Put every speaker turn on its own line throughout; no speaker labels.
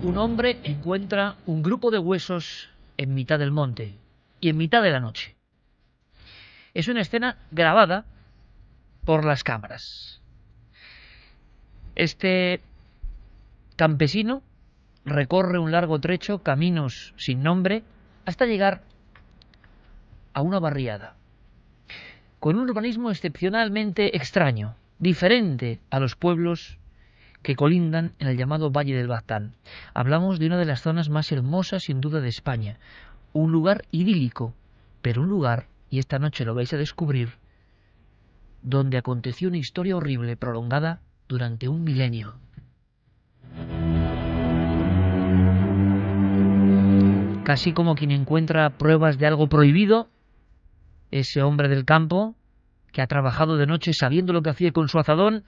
Un hombre encuentra un grupo de huesos en mitad del monte y en mitad de la noche. Es una escena grabada por las cámaras. Este campesino recorre un largo trecho, caminos sin nombre, hasta llegar a una barriada, con un urbanismo excepcionalmente extraño, diferente a los pueblos que colindan en el llamado Valle del Baztán. Hablamos de una de las zonas más hermosas sin duda de España, un lugar idílico, pero un lugar, y esta noche lo vais a descubrir, donde aconteció una historia horrible prolongada durante un milenio. Casi como quien encuentra pruebas de algo prohibido, ese hombre del campo, que ha trabajado de noche sabiendo lo que hacía con su azadón,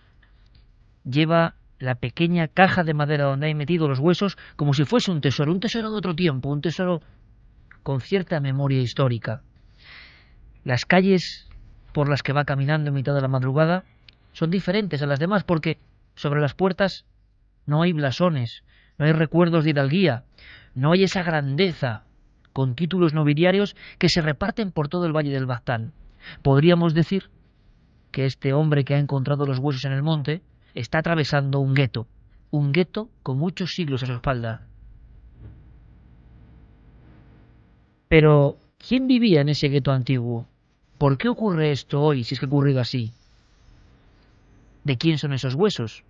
lleva la pequeña caja de madera donde hay metido los huesos como si fuese un tesoro de otro tiempo, un tesoro con cierta memoria histórica. Las calles por las que va caminando en mitad de la madrugada son diferentes a las demás porque sobre las puertas no hay blasones, no hay recuerdos de hidalguía, no hay esa grandeza con títulos nobiliarios que se reparten por todo el Valle del Baztán. Podríamos decir que este hombre que ha encontrado los huesos en el monte está atravesando un gueto con muchos siglos a su espalda. Pero, ¿quién vivía en ese gueto antiguo? ¿Por qué ocurre esto hoy, si es que ha ocurrido así? ¿De quién son esos huesos?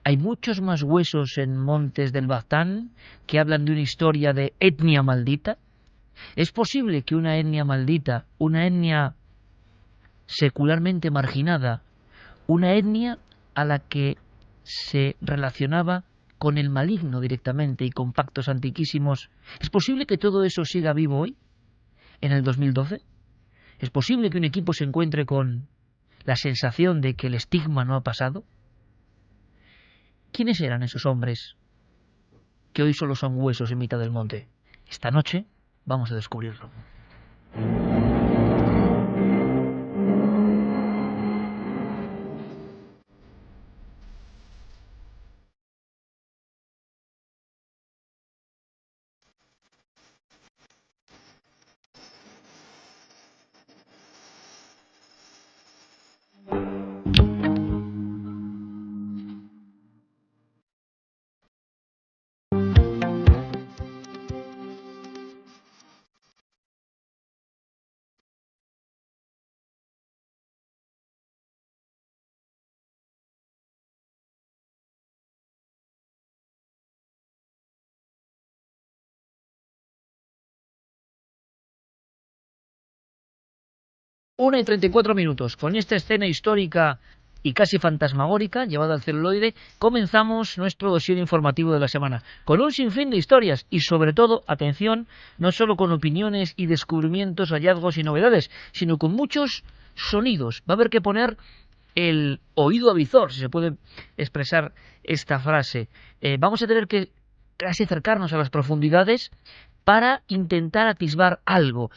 Hay muchos más huesos en montes del Baztán que hablan de una historia de etnia maldita. ¿Es posible que una etnia maldita, una etnia secularmente marginada, una etnia a la que se relacionaba con el maligno directamente y con pactos antiquísimos, es posible que todo eso siga vivo hoy, en el 2012? ¿Es posible que un equipo se encuentre con la sensación de que el estigma no ha pasado? ¿Quiénes eran esos hombres que hoy solo son huesos en mitad del monte? Esta noche vamos a descubrirlo. Una y 34 minutos. Con esta escena histórica y casi fantasmagórica llevada al celuloide, comenzamos nuestro dossier informativo de la semana, con un sinfín de historias y sobre todo, atención, no solo con opiniones y descubrimientos, hallazgos y novedades, sino con muchos sonidos. Va a haber que poner el oído avizor, si se puede expresar esta frase. Vamos a tener que casi acercarnos a las profundidades para intentar atisbar algo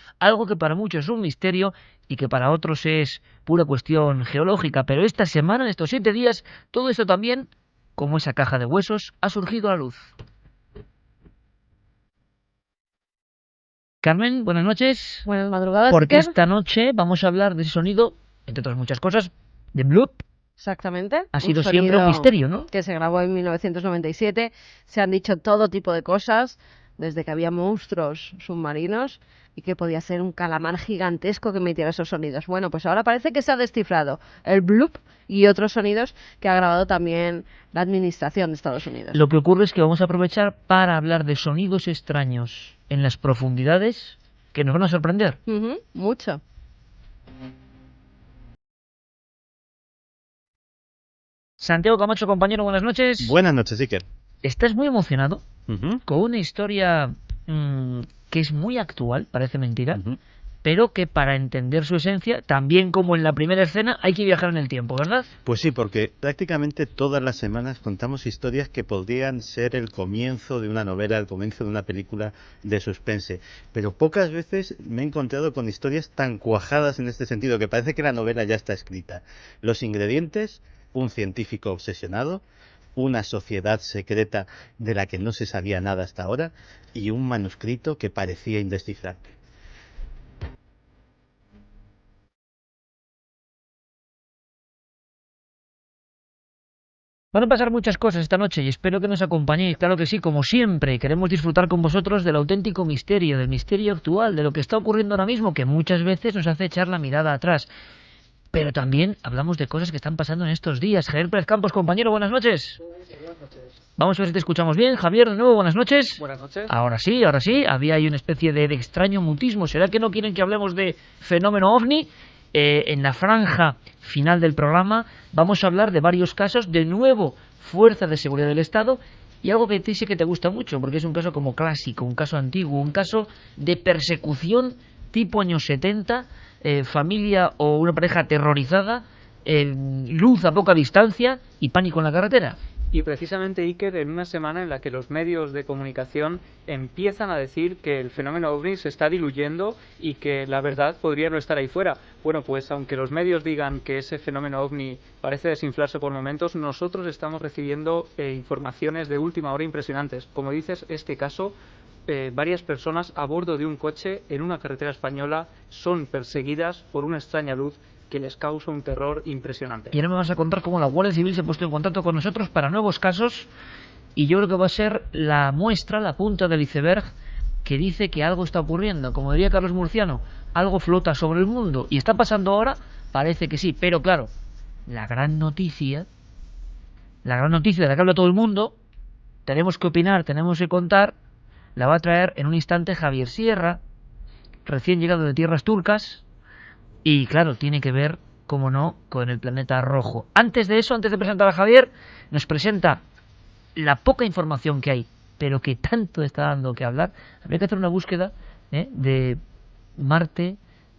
que para muchos es un misterio y que para otros es pura cuestión geológica, pero esta semana, en estos 7 días, todo esto también, como esa caja de huesos, ha surgido a la luz. Carmen, buenas noches.
Buenas madrugadas,
Porque
Iker.
esta noche vamos a hablar de ese sonido, entre otras muchas cosas, de bloop.
Exactamente.
Ha
Un
sido siempre un
sonido
misterio, ¿no?
que se grabó en 1997. Se han dicho todo tipo de cosas, desde que había monstruos submarinos y que podía ser un calamar gigantesco que emitiera esos sonidos. Bueno, pues ahora parece que se ha descifrado el bloop y otros sonidos que ha grabado también la administración de Estados Unidos.
Lo que ocurre es que vamos a aprovechar para hablar de sonidos extraños en las profundidades que nos van a sorprender.
Mucho.
Santiago Camacho, compañero, buenas noches.
Buenas noches, Iker.
Estás muy emocionado con una historia que es muy actual, parece mentira, pero que para entender su esencia, también como en la primera escena, hay que viajar en el tiempo, ¿verdad?
Pues sí, porque prácticamente todas las semanas contamos historias que podrían ser el comienzo de una novela, el comienzo de una película de suspense. Pero pocas veces me he encontrado con historias tan cuajadas en este sentido, que parece que la novela ya está escrita. Los ingredientes: un científico obsesionado, una sociedad secreta de la que no se sabía nada hasta ahora y un manuscrito que parecía indescifrable.
Van a pasar muchas cosas esta noche y espero que nos acompañéis. Claro que sí, como siempre, queremos disfrutar con vosotros del auténtico misterio, del misterio actual, de lo que está ocurriendo ahora mismo, que muchas veces nos hace echar la mirada atrás. Pero también hablamos de cosas que están pasando en estos días. Javier Pérez Campos, compañero, buenas noches.
Buenas noches.
Vamos a ver si te escuchamos bien. Javier, de nuevo, buenas noches.
Buenas noches.
Ahora sí, ahora sí. Había ahí una especie de extraño mutismo. ¿Será que no quieren que hablemos de fenómeno ovni? En la franja final del programa vamos a hablar de varios casos. De nuevo, fuerzas de seguridad del Estado. Y algo que a ti sí que te gusta mucho, porque es un caso como clásico, un caso antiguo, un caso de persecución tipo años 70, familia o una pareja aterrorizada, luz a poca distancia y pánico en la carretera.
Y precisamente, Iker, en una semana en la que los medios de comunicación empiezan a decir que el fenómeno ovni se está diluyendo y que la verdad podría no estar ahí fuera. Bueno, pues aunque los medios digan que ese fenómeno ovni parece desinflarse por momentos, nosotros estamos recibiendo informaciones de última hora impresionantes. Como dices, este caso, varias personas a bordo de un coche en una carretera española son perseguidas por una extraña luz que les causa un terror impresionante.
Y ahora me vas a contar cómo la Guardia Civil se ha puesto en contacto con nosotros para nuevos casos, y yo creo que va a ser la muestra, la punta del iceberg, que dice que algo está ocurriendo. Como diría Carlos Murciano, algo flota sobre el mundo, y está pasando ahora, parece que sí, pero claro, la gran noticia de la que habla todo el mundo, tenemos que opinar, tenemos que contar, la va a traer en un instante Javier Sierra, recién llegado de tierras turcas. Y claro, tiene que ver, como no, con el planeta rojo. Antes de eso, antes de presentar a Javier, nos presenta la poca información que hay, pero que tanto está dando que hablar. Habría que hacer una búsqueda de Marte,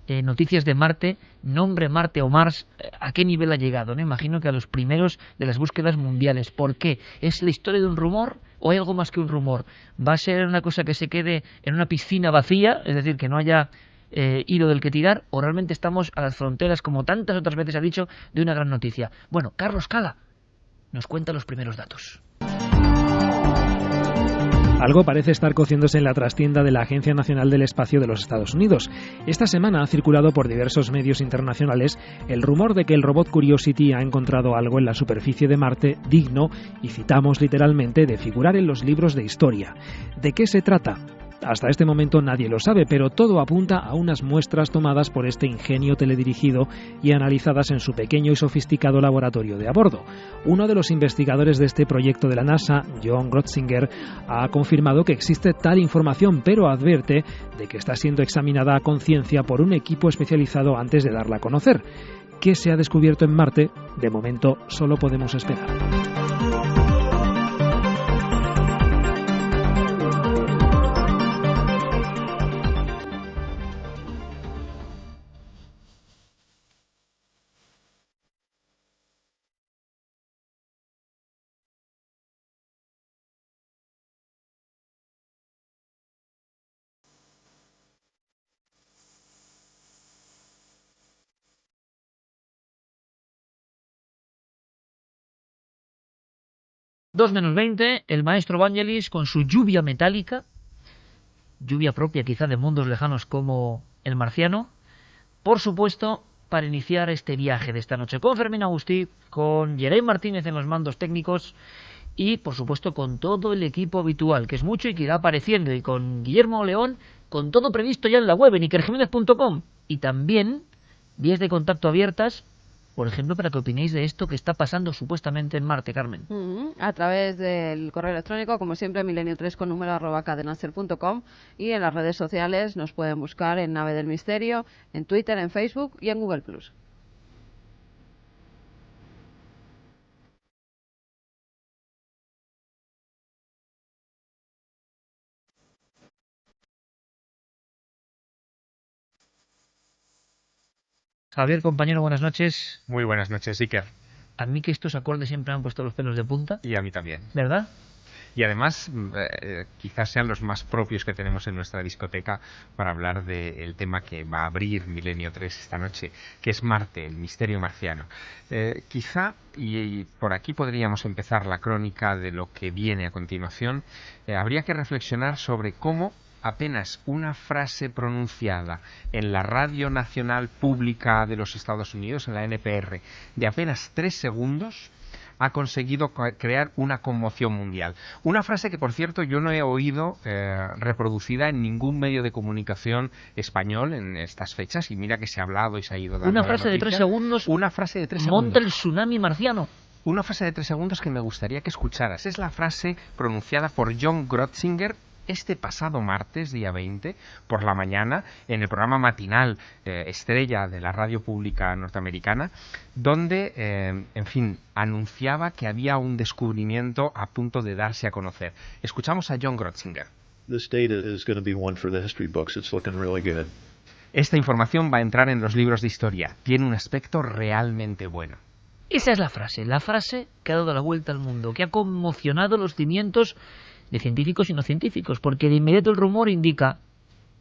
noticias de Marte, nombre Marte o Mars, a qué nivel ha llegado. ¿No? Imagino que a los primeros de las búsquedas mundiales. ¿Por qué? ¿Es la historia de un rumor o hay algo más que un rumor? ¿Va a ser una cosa que se quede en una piscina vacía, es decir, que no haya hilo del que tirar, o realmente estamos a las fronteras, como tantas otras veces ha dicho, de una gran noticia? Bueno, Carlos Cala nos cuenta los primeros datos.
Algo parece estar cociéndose en la trastienda de la Agencia Nacional del Espacio de los Estados Unidos. Esta semana ha circulado por diversos medios internacionales el rumor de que el robot Curiosity ha encontrado algo en la superficie de Marte digno, y citamos literalmente, de figurar en los libros de historia. ¿De qué se trata? Hasta este momento nadie lo sabe, pero todo apunta a unas muestras tomadas por este ingenio teledirigido y analizadas en su pequeño y sofisticado laboratorio de a bordo. Uno de los investigadores de este proyecto de la NASA, John Grotzinger, ha confirmado que existe tal información, pero advierte de que está siendo examinada a conciencia por un equipo especializado antes de darla a conocer. ¿Qué se ha descubierto en Marte? De momento solo podemos esperar.
Dos menos 20, el maestro Vangelis con su lluvia metálica, lluvia propia quizá de mundos lejanos como el marciano, por supuesto, para iniciar este viaje de esta noche con Fermín Agustí, con Jerey Martínez en los mandos técnicos y, por supuesto, con todo el equipo habitual, que es mucho y que irá apareciendo, y con Guillermo León, con todo previsto ya en la web, en ikerjimenez.com, y también vías de contacto abiertas, por ejemplo, para que opinéis de esto que está pasando supuestamente en Marte, Carmen.
A través del correo electrónico, como siempre, milenio3 con número @cadenaser.com, y en las redes sociales nos pueden buscar en Nave del Misterio, en Twitter, en Facebook y en Google+.
Javier, compañero, buenas noches.
Muy buenas noches, Iker.
A mí que estos acordes siempre me han puesto los pelos de punta,
Y a mí también.
¿verdad?
Y además, quizás sean los más propios que tenemos en nuestra discoteca para hablar del tema que va a abrir Milenio 3 esta noche, que es Marte, el misterio marciano. Quizá, y por aquí podríamos empezar la crónica de lo que viene a continuación, habría que reflexionar sobre cómo apenas una frase pronunciada en la Radio Nacional Pública de los Estados Unidos, en la NPR, de apenas 3 segundos, ha conseguido crear una conmoción mundial. Una frase que, por cierto, yo no he oído reproducida en ningún medio de comunicación español en estas fechas, y mira que se ha hablado y se ha ido dando
Una frase de 3 segundos.
Una frase de 3 segundos.
Monta el tsunami marciano.
Una frase de 3 segundos que me gustaría que escucharas. Es la frase pronunciada por John Grotzinger este pasado martes, día 20, por la mañana, en el programa matinal estrella de la radio pública norteamericana, donde, en fin, anunciaba que había un descubrimiento a punto de darse a conocer. Escuchamos a John Grotzinger. Esta información va a entrar en los libros de historia. Tiene un aspecto realmente bueno.
Esa es la frase que ha dado la vuelta al mundo, que ha conmocionado los cimientos de científicos y no científicos, porque de inmediato el rumor indica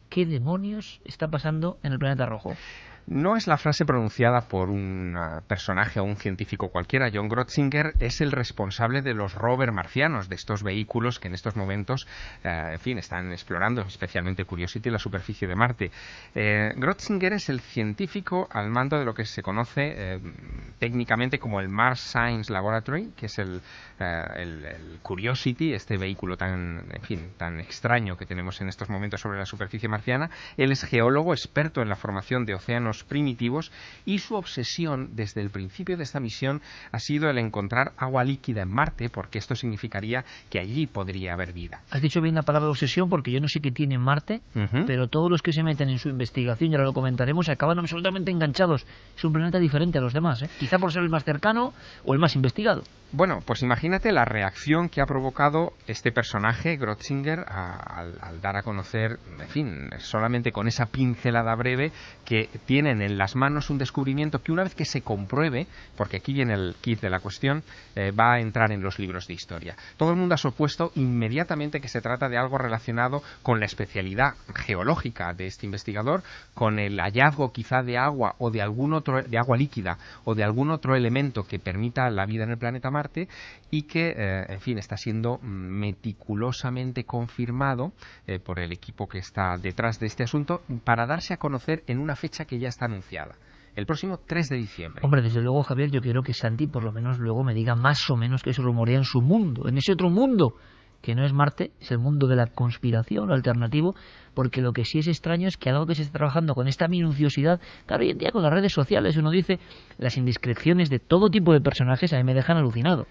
¿qué demonios está pasando en el planeta rojo?
No es la frase pronunciada por un personaje o un científico cualquiera. John Grotzinger es el responsable de los rover marcianos, de estos vehículos que en estos momentos, en fin, están explorando, especialmente Curiosity, la superficie de Marte. Grotzinger es el científico al mando de lo que se conoce técnicamente como el Mars Science Laboratory, que es el Curiosity, este vehículo tan extraño que tenemos en estos momentos sobre la superficie marciana. Él es geólogo, experto en la formación de océanos primitivos, y su obsesión desde el principio de esta misión ha sido el encontrar agua líquida en Marte, porque esto significaría que allí podría haber vida.
Has dicho bien la palabra obsesión, porque yo no sé qué tiene Marte, pero todos los que se meten en su investigación, ya lo comentaremos, acaban absolutamente enganchados. Es un planeta diferente a los demás, quizá por ser el más cercano o el más investigado.
Bueno, pues imagínate la reacción que ha provocado este personaje, Grotzinger, al dar a conocer, en fin, solamente con esa pincelada breve, que tienen en las manos un descubrimiento que, una vez que se compruebe, porque aquí viene el kit de la cuestión, va a entrar en los libros de historia. Todo el mundo ha supuesto inmediatamente que se trata de algo relacionado con la especialidad geológica de este investigador, con el hallazgo quizá de agua o de algún otro, de agua líquida o de algún otro elemento que permita la vida en el planeta Marte, y que, en fin, está siendo meticulosamente confirmado por el equipo que está detrás de este asunto, para darse a conocer en una fecha que ya está anunciada, el próximo 3 de diciembre.
Hombre, desde luego, Javier, yo quiero que Santi por lo menos luego me diga más o menos qué se rumorea en su mundo, en ese otro mundo que no es Marte, es el mundo de la conspiración, lo alternativo, porque lo que sí es extraño es que algo que se está trabajando con esta minuciosidad, claro, hoy en día con las redes sociales uno dice, las indiscreciones de todo tipo de personajes a mí me dejan alucinado,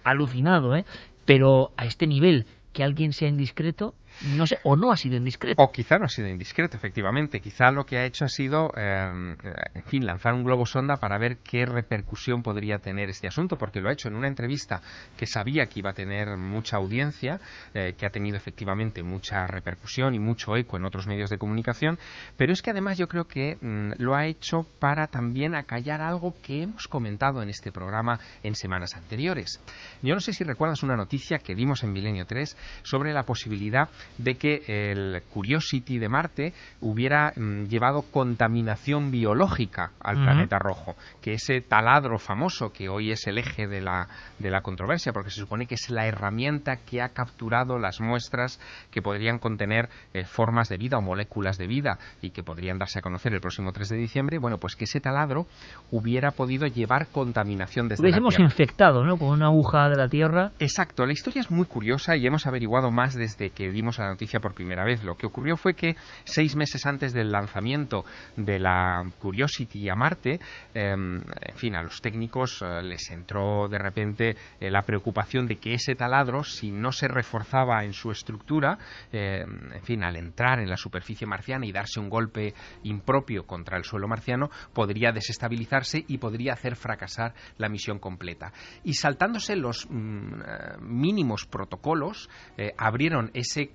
pero a este nivel, que alguien sea indiscreto, no sé, o no ha sido indiscreto.
O quizá no ha sido indiscreto, efectivamente. Quizá lo que ha hecho ha sido, en fin, lanzar un globo sonda para ver qué repercusión podría tener este asunto, porque lo ha hecho en una entrevista que sabía que iba a tener mucha audiencia, que ha tenido efectivamente mucha repercusión y mucho eco en otros medios de comunicación, pero es que además yo creo que lo ha hecho para también acallar algo que hemos comentado en este programa en semanas anteriores. Yo no sé si recuerdas una noticia que dimos en Milenio 3 sobre la posibilidad de que el Curiosity de Marte hubiera llevado contaminación biológica al planeta rojo, que ese taladro famoso que hoy es el eje de la controversia, porque se supone que es la herramienta que ha capturado las muestras que podrían contener formas de vida o moléculas de vida y que podrían darse a conocer el próximo 3 de diciembre, bueno, pues que ese taladro hubiera podido llevar contaminación desde la Tierra.
Hubiésemos infectado, ¿no?, con una aguja de la Tierra.
Exacto, la historia es muy curiosa y hemos averiguado más desde que dimos la noticia por primera vez. Lo que ocurrió fue que 6 meses antes del lanzamiento de la Curiosity a Marte, en fin, a los técnicos les entró de repente la preocupación de que ese taladro, si no se reforzaba en su estructura, en fin, al entrar en la superficie marciana y darse un golpe impropio contra el suelo marciano, podría desestabilizarse y podría hacer fracasar la misión completa. Y saltándose los mínimos protocolos, abrieron ese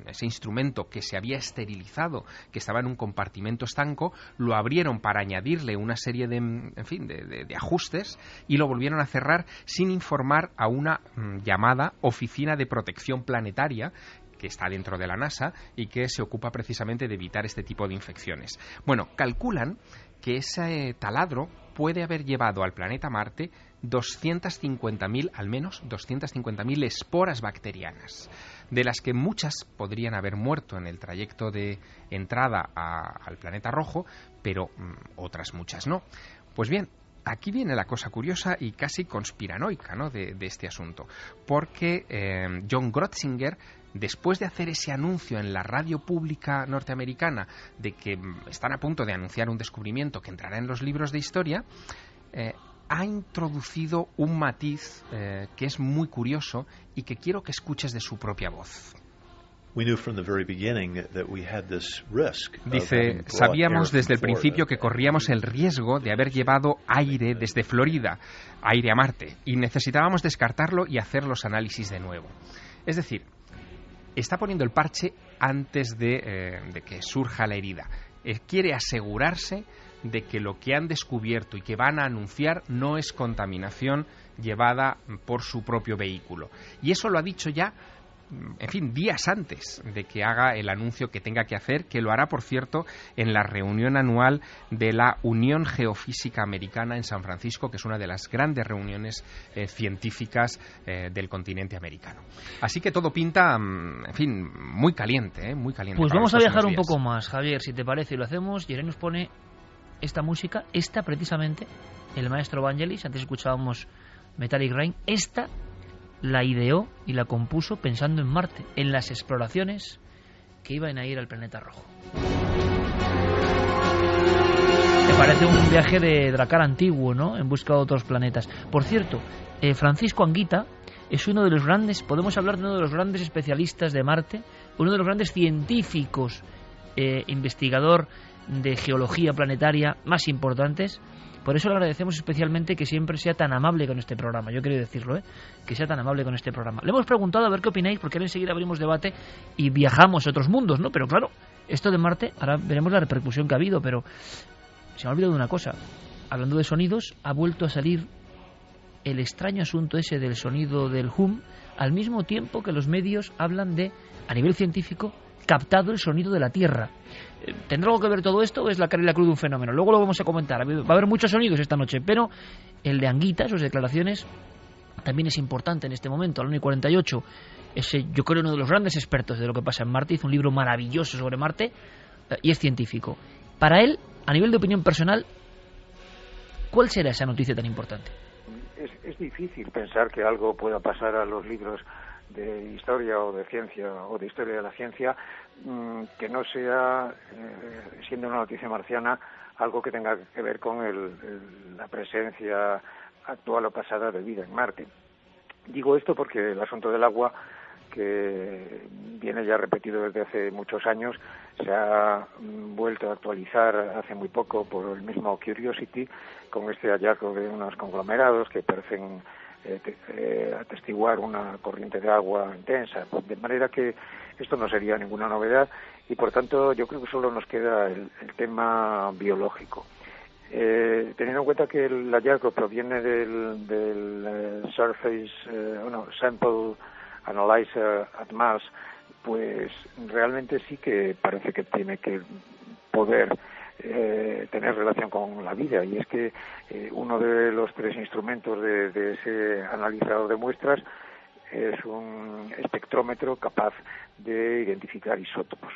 ese instrumento que se había esterilizado, que estaba en un compartimento estanco, lo abrieron para añadirle una serie de ajustes y lo volvieron a cerrar sin informar a una llamada Oficina de Protección Planetaria, que está dentro de la NASA y que se ocupa precisamente de evitar este tipo de infecciones. Bueno, calculan que ese taladro puede haber llevado al planeta Marte 250.000, al menos 250.000 esporas bacterianas, de las que muchas podrían haber muerto en el trayecto de entrada al planeta rojo, pero otras muchas no. Pues bien, aquí viene la cosa curiosa y casi conspiranoica, ¿no?, de este asunto, porque John Grotzinger, después de hacer ese anuncio en la radio pública norteamericana de que están a punto de anunciar un descubrimiento que entrará en los libros de historia, ha introducido un matiz que es muy curioso y que quiero que escuches de su propia voz. Dice, sabíamos desde el principio que corríamos el riesgo de haber llevado aire desde Florida, aire a Marte, y necesitábamos descartarlo y hacer los análisis de nuevo. Es decir, está poniendo el parche antes de que surja la herida. Quiere asegurarse de que lo que han descubierto y que van a anunciar no es contaminación llevada por su propio vehículo. Y eso lo ha dicho ya, días antes de que haga el anuncio que tenga que hacer, que lo hará, por cierto, en la reunión anual de la Unión Geofísica Americana en San Francisco, que es una de las grandes reuniones científicas del continente americano. Así que todo pinta, muy caliente, muy caliente.
Pues vamos a viajar un poco más, Javier, si te parece, y lo hacemos. Yerén nos pone esta música, esta precisamente, el maestro Vangelis, antes escuchábamos Metallic Rain, esta la ideó y la compuso pensando en Marte, en las exploraciones que iban a ir al planeta rojo. Me parece un viaje de Drakkar antiguo, ¿no?, en busca de otros planetas. Por cierto, Francisco Anguita es uno de los grandes, podemos hablar de uno de los grandes especialistas de Marte, uno de los grandes científicos, investigador de geología planetaria más importantes. Por eso le agradecemos especialmente que siempre sea tan amable con este programa. Yo quiero decirlo, que sea tan amable con este programa. Le hemos preguntado a ver qué opináis, porque ahora enseguida abrimos debate y viajamos a otros mundos, ¿no? Pero claro, esto de Marte, ahora veremos la repercusión que ha habido, pero se me ha olvidado de una cosa. Hablando de sonidos, ha vuelto a salir el extraño asunto ese del sonido del hum, al mismo tiempo que los medios hablan de, a nivel científico, captado el sonido de la Tierra. ¿Tendrá algo que ver todo esto o es la cara y la cruz de un fenómeno? Luego lo vamos a comentar. Va a haber muchos sonidos esta noche, pero el de Anguita, sus declaraciones, también es importante en este momento. Al 1:48, yo creo, uno de los grandes expertos de lo que pasa en Marte, hizo un libro maravilloso sobre Marte y es científico. Para él, a nivel de opinión personal, ¿cuál será esa noticia tan importante?
Es difícil pensar que algo pueda pasar a los libros de historia o de ciencia o de historia de la ciencia que no sea, siendo una noticia marciana, algo que tenga que ver con la presencia actual o pasada de vida en Marte. Digo esto porque el asunto del agua, que viene ya repetido desde hace muchos años, se ha vuelto a actualizar hace muy poco por el mismo Curiosity, con este hallazgo de unos conglomerados que parecen atestiguar una corriente de agua intensa, de manera que esto no sería ninguna novedad y por tanto yo creo que solo nos queda el tema biológico. Teniendo en cuenta que el hallazgo proviene del Surface Sample Analyzer at Mars, pues realmente sí que parece que tiene que poder tener relación con la vida, y es que uno de los tres instrumentos de ese analizador de muestras es un espectrómetro capaz de identificar isótopos.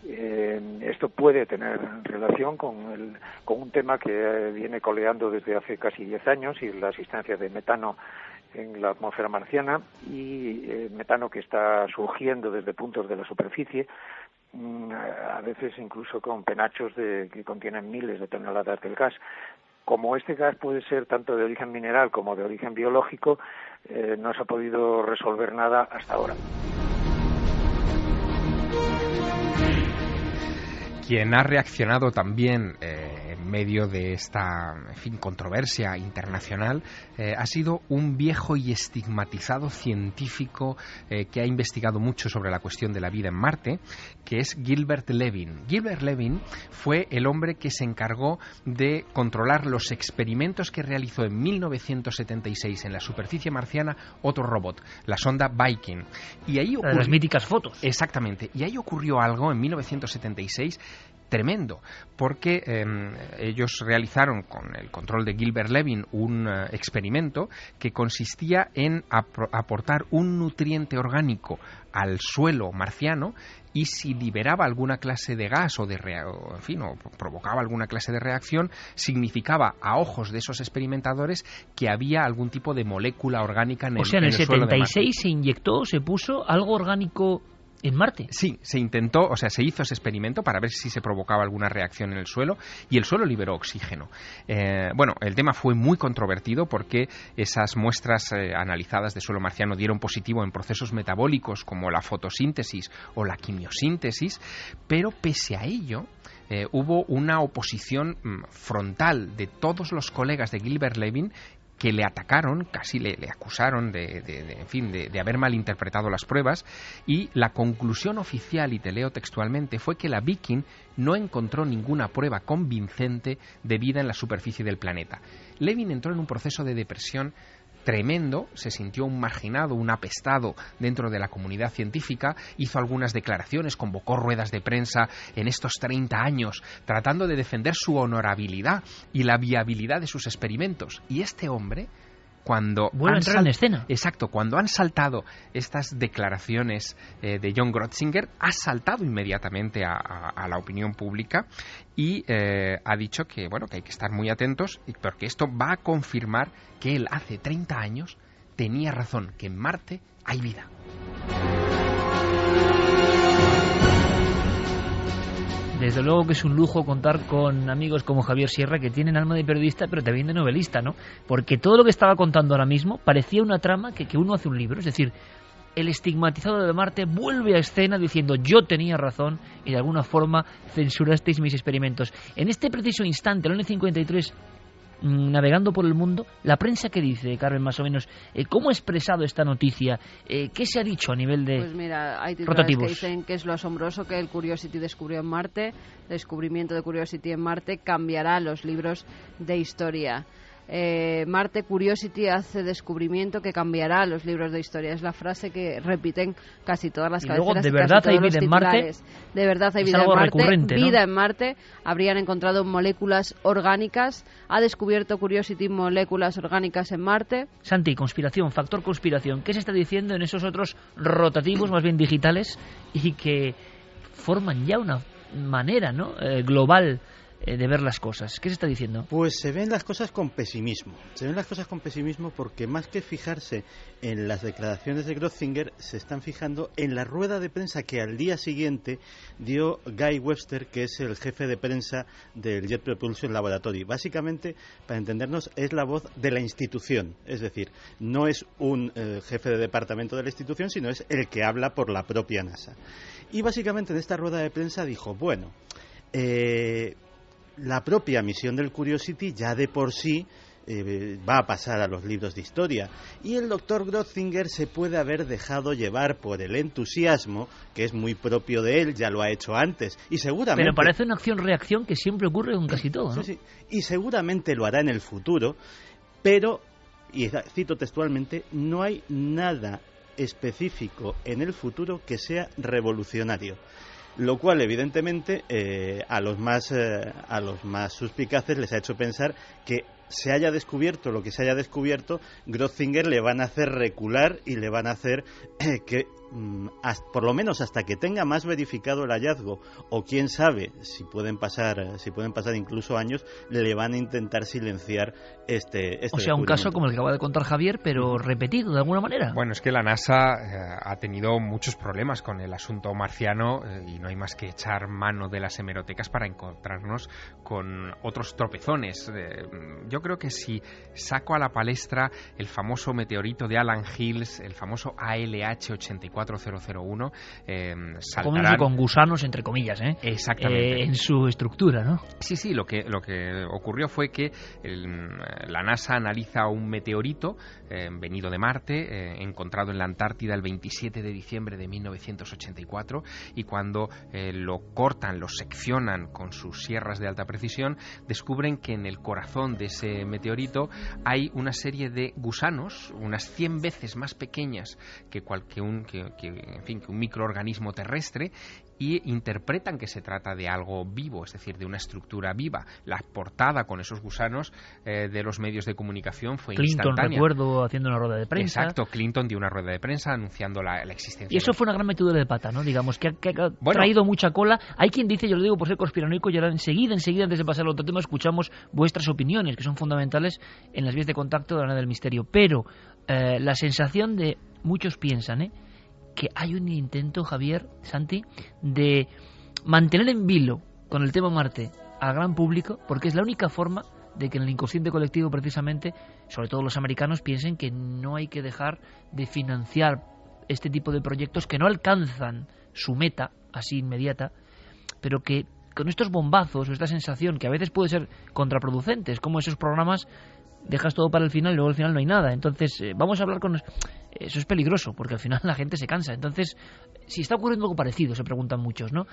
Esto puede tener relación con un tema que viene coleando desde hace casi 10 años, y la existencia de metano en la atmósfera marciana, y metano que está surgiendo desde puntos de la superficie, a veces incluso con penachos que contienen miles de toneladas del gas. Como este gas puede ser tanto de origen mineral como de origen biológico, no se ha podido resolver nada hasta ahora.
Quien ha reaccionado también en medio de esta, en fin, controversia internacional ha sido un viejo y estigmatizado científico que ha investigado mucho sobre la cuestión de la vida en Marte, que es Gilbert Levin. Gilbert Levin fue el hombre que se encargó de controlar los experimentos que realizó en 1976 en la superficie marciana otro robot, la sonda Viking. Y ahí ocurrió...
Las míticas fotos.
Exactamente. Y ahí ocurrió algo en 1976 tremendo, porque ellos realizaron con el control de Gilbert Levin un experimento que consistía en aportar un nutriente orgánico al suelo marciano, y si liberaba alguna clase de gas o provocaba alguna clase de reacción, significaba a ojos de esos experimentadores que había algún tipo de molécula orgánica en el suelo de Marte.
O sea, en el 76 se inyectó, se puso algo orgánico en Marte.
Sí, se intentó, o sea, se hizo ese experimento para ver si se provocaba alguna reacción en el suelo, y el suelo liberó oxígeno. Bueno, el tema fue muy controvertido porque esas muestras analizadas de suelo marciano dieron positivo en procesos metabólicos como la fotosíntesis o la quimiosíntesis, pero pese a ello hubo una oposición frontal de todos los colegas de Gilbert Levin, que le atacaron, casi le acusaron de haber malinterpretado las pruebas, y la conclusión oficial, y te leo textualmente, fue que la Viking no encontró ninguna prueba convincente de vida en la superficie del planeta. Levin entró en un proceso de depresión tremendo, se sintió un marginado, un apestado dentro de la comunidad científica, hizo algunas declaraciones, convocó ruedas de prensa en estos 30 años, tratando de defender su honorabilidad y la viabilidad de sus experimentos. Y este hombre, cuando
vuelve a entrar en escena.
Exacto, cuando han saltado estas declaraciones de John Grotzinger, ha saltado inmediatamente a la opinión pública y ha dicho que, bueno, que hay que estar muy atentos, porque esto va a confirmar que él hace 30 años tenía razón, que en Marte hay vida.
Desde luego que es un lujo contar con amigos como Javier Sierra, que tienen alma de periodista pero también de novelista, ¿no? Porque todo lo que estaba contando ahora mismo parecía una trama que uno hace un libro. Es decir, el estigmatizado de Marte vuelve a escena diciendo: yo tenía razón y de alguna forma censurasteis mis experimentos. En este preciso instante, el año 53, navegando por el mundo, la prensa, ¿qué dice, Carmen, más o menos? ¿Cómo ha expresado esta noticia? ¿Qué se ha dicho a nivel de
Pues mira, hay titulares
rotativos?
Que dicen que es lo asombroso que el Curiosity descubrió en Marte. El descubrimiento de Curiosity en Marte cambiará los libros de historia. Marte Curiosity hace descubrimiento que cambiará los libros de historia. Es la frase que repiten casi todas las cabeceras.
Luego, ¿de verdad hay vida en Marte?
De verdad hay vida en Marte. Vida en Marte. Habrían encontrado moléculas orgánicas. Ha descubierto Curiosity moléculas orgánicas en Marte.
Santi, conspiración, factor conspiración. ¿Qué se está diciendo en esos otros rotativos, más bien digitales, y que forman ya una manera, ¿no?, global de ver las cosas? ¿Qué se está diciendo?
Pues se ven las cosas con pesimismo. Se ven las cosas con pesimismo porque, más que fijarse en las declaraciones de Grotzinger, se están fijando en la rueda de prensa que al día siguiente dio Guy Webster, que es el jefe de prensa del Jet Propulsion Laboratory. Básicamente, para entendernos, es la voz de la institución. Es decir, no es un jefe de departamento de la institución, sino es el que habla por la propia NASA. Y básicamente en esta rueda de prensa dijo: bueno, la propia misión del Curiosity ya de por sí va a pasar a los libros de historia, y el doctor Grotzinger se puede haber dejado llevar por el entusiasmo, que es muy propio de él, ya lo ha hecho antes, y seguramente...
Pero parece una acción-reacción que siempre ocurre con casi todo, ¿no?
Sí, y seguramente lo hará en el futuro, pero, y cito textualmente, no hay nada específico en el futuro que sea revolucionario. Lo cual, evidentemente, a los más suspicaces les ha hecho pensar que se haya descubierto lo que se haya descubierto, Grotzinger le van a hacer recular y le van a hacer que, por lo menos hasta que tenga más verificado el hallazgo, o quién sabe, si pueden pasar incluso años, le van a intentar silenciar este
O sea, un caso como el que acaba de contar Javier, pero repetido de alguna manera.
Bueno, es que la NASA ha tenido muchos problemas con el asunto marciano, y no hay más que echar mano de las hemerotecas para encontrarnos con otros tropezones. Yo creo que si saco a la palestra el famoso meteorito de Alan Hills, el famoso ALH 84 4001
saltarán con gusanos, entre comillas,
exactamente,
en su estructura, ¿no?
Sí, lo que ocurrió fue que la NASA analiza un meteorito venido de Marte, encontrado en la Antártida el 27 de diciembre de 1984, y cuando lo cortan, lo seccionan con sus sierras de alta precisión, descubren que en el corazón de ese meteorito hay una serie de gusanos, unas 100 veces más pequeñas que un microorganismo terrestre, y interpretan que se trata de algo vivo, es decir, de una estructura viva. La portada con esos gusanos de los medios de comunicación fue instantánea.
Clinton, recuerdo, haciendo una rueda de prensa.
Exacto, Clinton dio una rueda de prensa anunciando la existencia.
Y eso fue una gran metedura de pata, ¿no? Digamos, que ha traído mucha cola. Hay quien dice, yo lo digo por ser conspiranoico, y ahora enseguida, antes de pasar al otro tema, escuchamos vuestras opiniones, que son fundamentales en las vías de contacto de la Nave del Misterio. Pero la sensación de muchos piensan, que hay un intento, Javier, Santi, de mantener en vilo con el tema Marte al gran público, porque es la única forma de que en el inconsciente colectivo, precisamente, sobre todo los americanos, piensen que no hay que dejar de financiar este tipo de proyectos que no alcanzan su meta así inmediata, pero que con estos bombazos o esta sensación que a veces puede ser contraproducente, es como esos programas, dejas todo para el final y luego al final no hay nada. Entonces vamos a hablar con... Eso es peligroso, porque al final la gente se cansa. Entonces, si está ocurriendo algo parecido, se preguntan muchos, ¿no?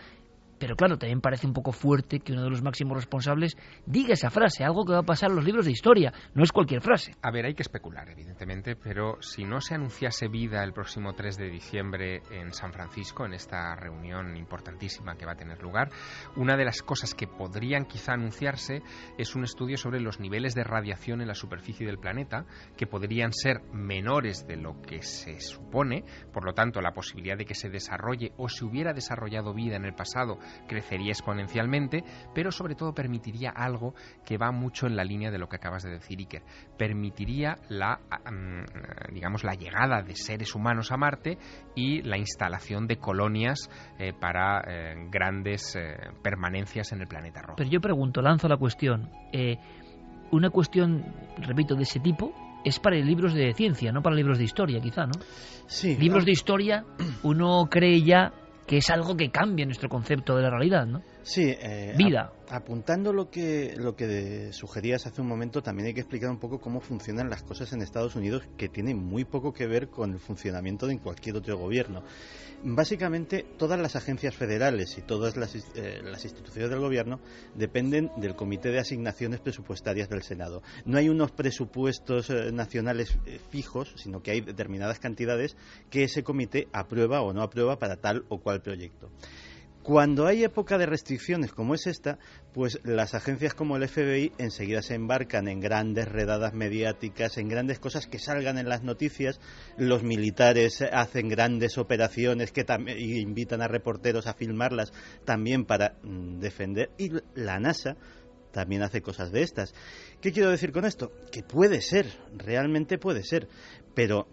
Pero claro, también parece un poco fuerte que uno de los máximos responsables diga esa frase, algo que va a pasar en los libros de historia. No es cualquier frase.
A ver, hay que especular, evidentemente, pero si no se anunciase vida el próximo 3 de diciembre en San Francisco, en esta reunión importantísima que va a tener lugar, una de las cosas que podrían quizá anunciarse es un estudio sobre los niveles de radiación en la superficie del planeta, que podrían ser menores de lo que se supone, por lo tanto, la posibilidad de que se desarrolle o se hubiera desarrollado vida en el pasado crecería exponencialmente, pero sobre todo permitiría algo que va mucho en la línea de lo que acabas de decir, Iker. Permitiría la llegada de seres humanos a Marte y la instalación de colonias para grandes permanencias en el planeta rojo.
Pero yo pregunto, lanzo la cuestión, una cuestión, repito, de ese tipo es para libros de ciencia, no para libros de historia, quizá, ¿no?
Sí.
Libros de historia, uno cree ya que es algo que cambia nuestro concepto de la realidad, ¿no?
Sí,
vida.
Apuntando lo que sugerías hace un momento, también hay que explicar un poco cómo funcionan las cosas en Estados Unidos, que tiene muy poco que ver con el funcionamiento de cualquier otro gobierno. Básicamente, todas las agencias federales y todas las instituciones del gobierno dependen del Comité de Asignaciones Presupuestarias del Senado. No hay unos presupuestos nacionales fijos, sino que hay determinadas cantidades que ese comité aprueba o no aprueba para tal o cual proyecto. Cuando hay época de restricciones como es esta, pues las agencias como el FBI enseguida se embarcan en grandes redadas mediáticas, en grandes cosas que salgan en las noticias. Los militares hacen grandes operaciones que invitan a reporteros a filmarlas también para defender. Y la NASA también hace cosas de estas. ¿Qué quiero decir con esto? Que puede ser, realmente puede ser, pero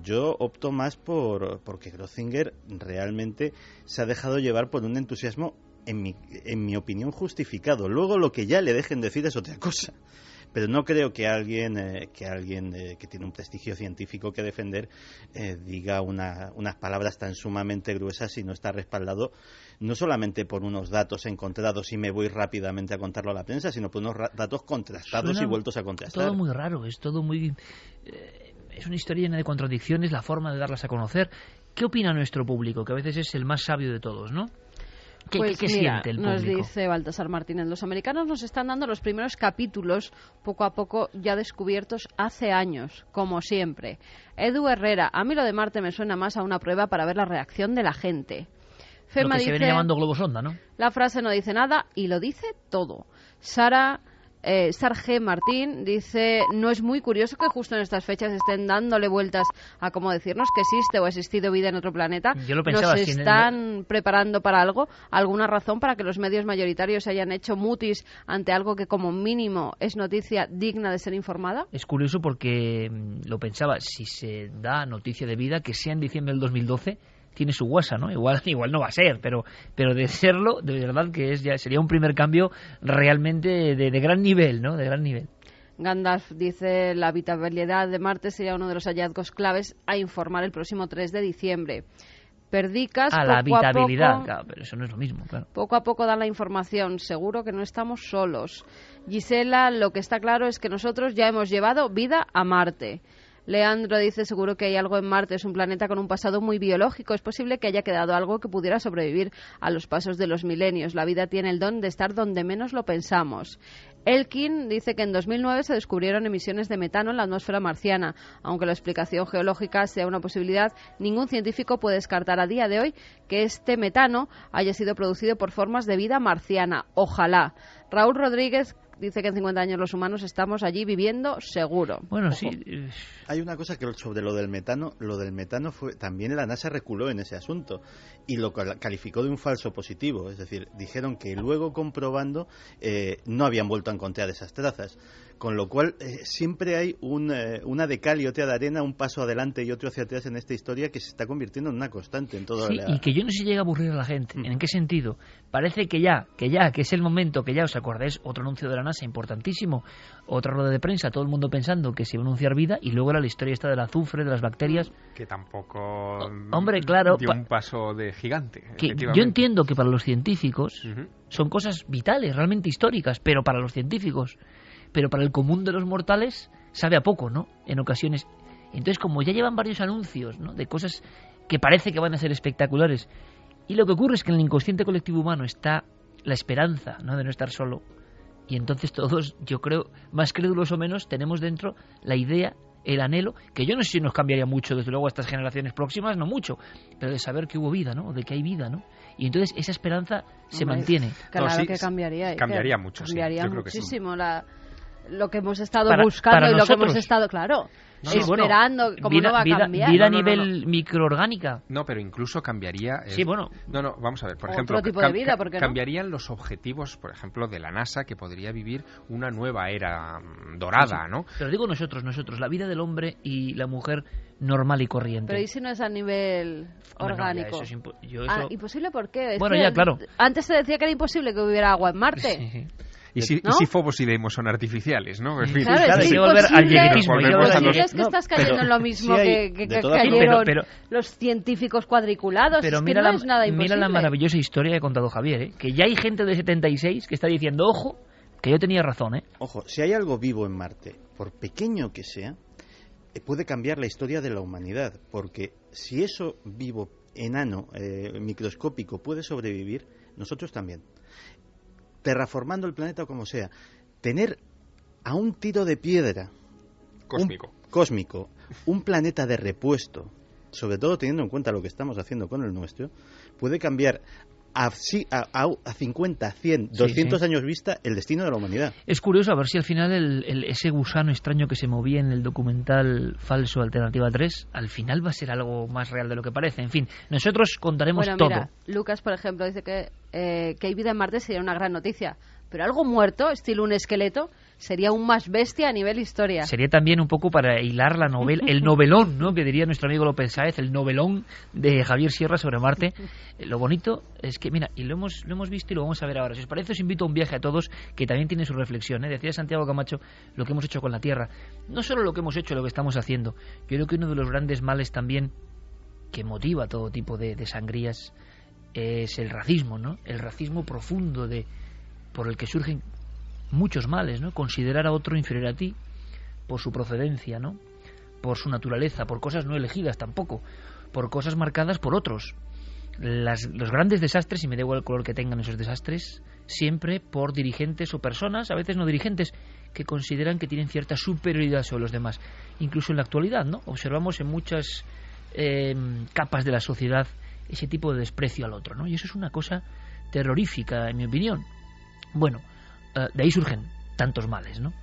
yo opto más porque Grötzinger realmente se ha dejado llevar por un entusiasmo, en mi opinión, justificado. Luego lo que ya le dejen decir es otra cosa. Pero no creo que alguien que tiene un prestigio científico que defender diga unas palabras tan sumamente gruesas si no está respaldado no solamente por unos datos encontrados y me voy rápidamente a contarlo a la prensa, sino por unos datos contrastados. Suena y vueltos a contrastar.
Todo muy raro, es todo muy... es una historia llena de contradicciones, la forma de darlas a conocer. ¿Qué opina nuestro público? Que a veces es el más sabio de todos, ¿no? ¿Qué siente el público?
Nos dice Baltasar Martínez, los americanos nos están dando los primeros capítulos, poco a poco ya descubiertos hace años, como siempre. Edu Herrera, a mí lo de Marte me suena más a una prueba para ver la reacción de la gente. Fema
lo que se viene llamando globosonda, ¿no?
La frase no dice nada y lo dice todo. Sar G. Martín dice, no es muy curioso que justo en estas fechas estén dándole vueltas a cómo decirnos que existe o ha existido vida en otro planeta.
Yo lo pensaba,
¿Nos están preparando para algo? ¿Alguna razón para que los medios mayoritarios se hayan hecho mutis ante algo que como mínimo es noticia digna de ser informada?
Es curioso porque lo pensaba, si se da noticia de vida, que sea en diciembre del 2012... tiene su guasa, ¿no? Igual no va a ser, pero de serlo, de verdad que sería un primer cambio realmente de gran nivel, ¿no? De gran nivel.
Gandalf dice la habitabilidad de Marte sería uno de los hallazgos claves a informar el próximo 3 de diciembre. Perdicas,
la habitabilidad,
poco,
claro, pero eso no es lo mismo, claro.
Poco a poco dan la información, seguro que no estamos solos. Gisela, lo que está claro es que nosotros ya hemos llevado vida a Marte. Leandro dice, seguro que hay algo en Marte, es un planeta con un pasado muy biológico, es posible que haya quedado algo que pudiera sobrevivir a los pasos de los milenios. La vida tiene el don de estar donde menos lo pensamos. Elkin dice que en 2009 se descubrieron emisiones de metano en la atmósfera marciana. Aunque la explicación geológica sea una posibilidad, ningún científico puede descartar a día de hoy que este metano haya sido producido por formas de vida marciana. Ojalá. Raúl Rodríguez dice que en 50 años los humanos estamos allí viviendo seguro.
Bueno,
Ojo.
sí.
Hay una cosa que sobre lo del metano fue también la NASA reculó en ese asunto y lo calificó de un falso positivo, es decir, dijeron que luego comprobando no habían vuelto a encontrar esas trazas, con lo cual siempre hay una de cal y otra de arena, un paso adelante y otro hacia atrás en esta historia que se está convirtiendo en una constante en toda
Sí, y que yo no sé si llega a aburrir a la gente. ¿En qué sentido? Parece que es el momento, que ya os acordáis, otro anuncio de la NASA importantísimo, otra rueda de prensa, todo el mundo pensando que se iba a anunciar vida, y luego era la historia esta del azufre, de las bacterias.
Que tampoco
hombre, claro,
dio un paso de gigante.
Que yo entiendo que para los científicos son cosas vitales, realmente históricas, pero para los científicos, pero para el común de los mortales sabe a poco, ¿no? En ocasiones. Entonces, como ya llevan varios anuncios, ¿no?, de cosas que parece que van a ser espectaculares, y lo que ocurre es que en el inconsciente colectivo humano está la esperanza, ¿no?, de no estar solo, y entonces todos, yo creo, más crédulos o menos, tenemos dentro la idea, el anhelo, que yo no sé si nos cambiaría mucho, desde luego a estas generaciones próximas, no mucho, pero de saber que hubo vida, ¿no?, o de que hay vida, ¿no? Y entonces esa esperanza se mantiene.
Claro,
No, sí,
que cambiaría.
Cambiaría mucho,
cambiaría
sí. Yo creo que sí.
muchísimo lo que hemos estado
Para
buscando y lo que
nosotros.
hemos estado, claro,
Sí,
esperando,
bueno,
como no va a cambiar.
Vida a
No.
nivel microorgánica.
No, pero incluso cambiaría...
Sí, bueno.
No, vamos a ver, por
Otro
ejemplo...
tipo de vida, ¿por qué no?
Cambiarían los objetivos, por ejemplo, de la NASA, que podría vivir una nueva era dorada,
Sí.
¿no?
Pero digo nosotros, la vida del hombre y la mujer normal y corriente.
Pero ¿y si no es a nivel
Hombre, no, ya,
orgánico?
eso es yo eso...
¿Imposible por qué? Es
Bueno,
que
ya, claro.
Antes se decía que era imposible que hubiera agua en Marte.
Sí.
Y si Fobos y Deimos son artificiales, ¿no? En fin.
Claro,
Claro,
es
hay
que
que volver al
imposible.
lleguismo. hay que
Volvemos
volver
a
al
los-
Es que estás cayendo en lo mismo
sí hay,
que
de todas
cayeron
formas.
Pero-
los científicos cuadriculados.
Pero
es que
mira,
no es nada imposible.
mira la maravillosa historia que ha contado Javier, ¿eh? Que ya hay gente de 76 que está diciendo, ojo, que yo tenía razón, ¿eh?
Ojo, si hay algo vivo en Marte, por pequeño que sea, puede cambiar la historia de la humanidad, porque si eso vivo, enano, microscópico, puede sobrevivir, nosotros también. Terraformando el planeta o como sea, tener a un tiro de piedra cósmico, un planeta de repuesto, sobre todo teniendo en cuenta lo que estamos haciendo con el nuestro, puede cambiar a 50, 100, 200 años vista el destino de la humanidad.
Es curioso a ver si al final ese gusano extraño que se movía en el documental falso Alternativa 3, al final va a ser algo más real de lo que parece. En fin, nosotros contaremos
Bueno,
todo.
mira, Lucas, por ejemplo, dice que hay vida en Marte sería una gran noticia. Pero algo muerto, estilo un esqueleto, sería aún más bestia a nivel historia.
Sería también un poco para hilar la novela, el novelón, ¿no?, que diría nuestro amigo López Sáez, el novelón de Javier Sierra sobre Marte. Lo bonito es que, mira, y lo hemos visto y lo vamos a ver ahora. Si os parece, os invito a un viaje a todos que también tiene su reflexión, ¿eh? Decía Santiago Camacho lo que hemos hecho con la Tierra. No solo lo que hemos hecho, lo que estamos haciendo. Yo creo que uno de los grandes males también que motiva todo tipo de sangrías es el racismo, ¿no? El racismo profundo por el que surgen muchos males, ¿no? Considerar a otro inferior a ti por su procedencia, ¿no?, por su naturaleza, por cosas no elegidas tampoco, por cosas marcadas por otros. Los grandes desastres, y me da igual el color que tengan esos desastres, siempre por dirigentes o personas, a veces no dirigentes, que consideran que tienen cierta superioridad sobre los demás. Incluso en la actualidad, ¿no?, observamos en muchas capas de la sociedad ese tipo de desprecio al otro, ¿no? Y eso es una cosa terrorífica, en mi opinión. Bueno, de ahí surgen tantos males, ¿no?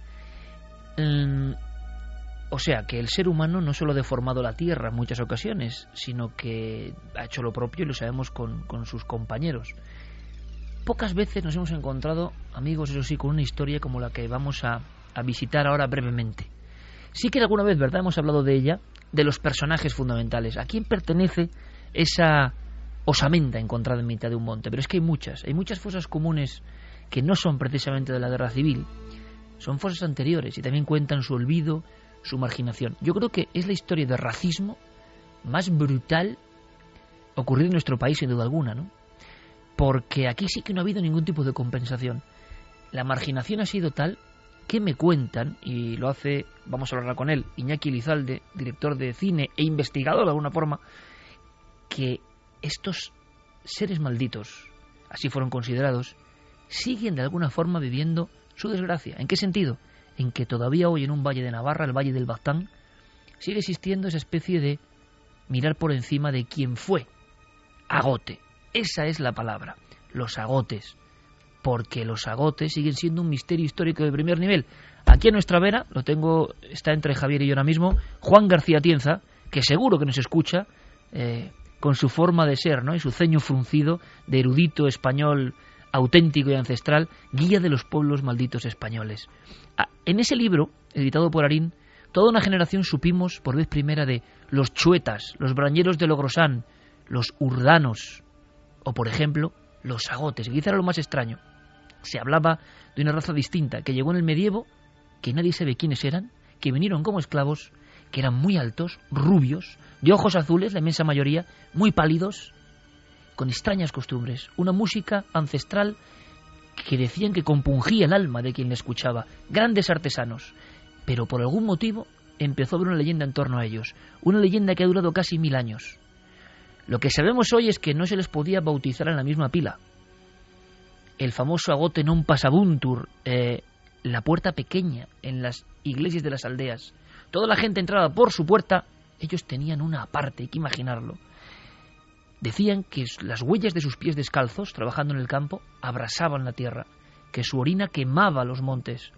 O sea, que el ser humano no solo ha deformado la Tierra en muchas ocasiones, sino que ha hecho lo propio, y lo sabemos con sus compañeros. Pocas veces nos hemos encontrado, amigos, eso sí, con una historia como la que vamos a visitar ahora brevemente. Sí que alguna vez, ¿verdad?, hemos hablado de ella, de los personajes fundamentales. ¿A quién pertenece esa osamenta encontrada en mitad de un monte? Pero es que hay muchas fosas comunes que no son precisamente de la guerra civil, son fosas anteriores y también cuentan su olvido, su marginación. Yo creo que es la historia de racismo más brutal ocurrida en nuestro país, sin duda alguna, ¿no? Porque aquí sí que no ha habido ningún tipo de compensación. La marginación ha sido tal que me cuentan, y lo hace, vamos a hablar con él, Iñaki Elizalde, director de cine e investigador de alguna forma, que estos seres malditos, así fueron considerados, siguen de alguna forma viviendo su desgracia. ¿En qué sentido? En que todavía hoy en un valle de Navarra, el valle del Baztán, sigue existiendo esa especie de mirar por encima de quien fue agote. Esa es la palabra, los agotes. Porque los agotes siguen siendo un misterio histórico de primer nivel. Aquí a nuestra vera, lo tengo, está entre Javier y yo ahora mismo, Juan García Tienza, que seguro que nos escucha, con su forma de ser, ¿no? Y su ceño fruncido de erudito español auténtico y ancestral, guía de los pueblos malditos españoles. En ese libro, editado por Arín, toda una generación supimos por vez primera de los chuetas, los brañeros de Logrosán, los urdanos, o por ejemplo, los agotes, que quizá era lo más extraño. Se hablaba de una raza distinta, que llegó en el medievo, que nadie sabe quiénes eran, que vinieron como esclavos, que eran muy altos, rubios, de ojos azules, la inmensa mayoría, muy pálidos, con extrañas costumbres, una música ancestral que decían que compungía el alma de quien la escuchaba, grandes artesanos, pero por algún motivo empezó a haber una leyenda en torno a ellos, una leyenda que ha durado casi 1000 años. Lo que sabemos hoy es que no se les podía bautizar en la misma pila. El famoso agote non pasabuntur, la puerta pequeña en las iglesias de las aldeas. Toda la gente entraba por su puerta, ellos tenían una aparte, hay que imaginarlo. Decían que las huellas de sus pies descalzos, trabajando en el campo, abrasaban la tierra, que su orina quemaba los montes,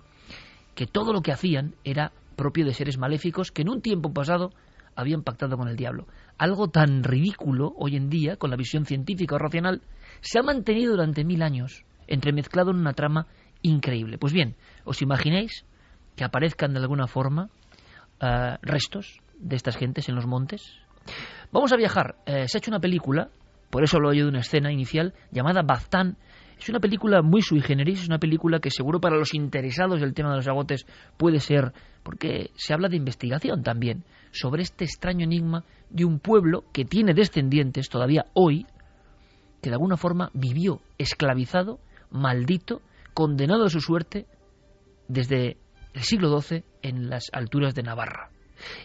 que todo lo que hacían era propio de seres maléficos que en un tiempo pasado habían pactado con el diablo. Algo tan ridículo hoy en día, con la visión científica o racional, se ha mantenido durante 1000 años, entremezclado en una trama increíble. Pues bien, ¿os imagináis que aparezcan de alguna forma restos de estas gentes en los montes? Vamos a viajar. Se ha hecho una película, por eso lo he oído de una escena inicial, llamada Baztán. Es una película muy sui generis, es una película que seguro para los interesados del tema de los agotes puede ser, porque se habla de investigación también, sobre este extraño enigma de un pueblo que tiene descendientes todavía hoy, que de alguna forma vivió esclavizado, maldito, condenado a su suerte desde el siglo XII en las alturas de Navarra.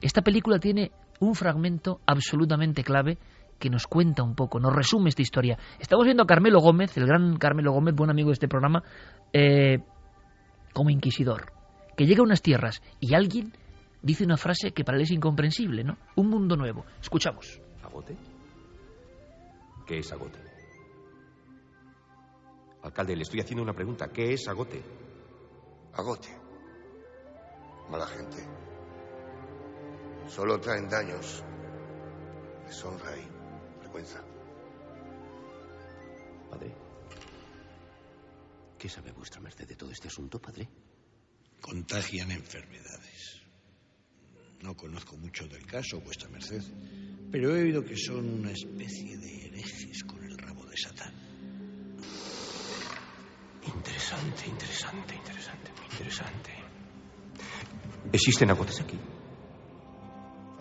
Esta película tiene un fragmento absolutamente clave que nos cuenta un poco, nos resume esta historia. Estamos viendo a Carmelo Gómez, el gran Carmelo Gómez, buen amigo de este programa, como inquisidor, que llega a unas tierras y alguien dice una frase que para él es incomprensible, ¿no? Un mundo nuevo. Escuchamos.
¿Agote? ¿Qué es agote? Alcalde, le estoy haciendo una pregunta. ¿Qué es agote?
Agote. Mala gente. Solo traen daños. Deshonra y vergüenza.
Padre, ¿qué sabe vuestra merced de todo este asunto, padre?
Contagian enfermedades. No conozco mucho del caso, vuestra merced, pero he oído que son una especie de herejes con el rabo de Satán.
Interesante, muy interesante. ¿Existen agotes aquí?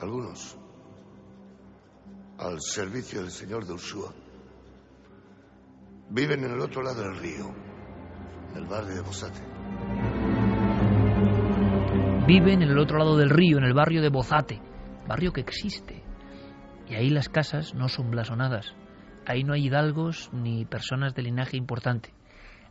Algunos. Al servicio del señor de Ursúa. Viven en el otro lado del río, en el barrio de Bozate.
Viven en el otro lado del río, en el barrio de Bozate, barrio que existe. Y ahí las casas no son blasonadas. Ahí no hay hidalgos ni personas de linaje importante.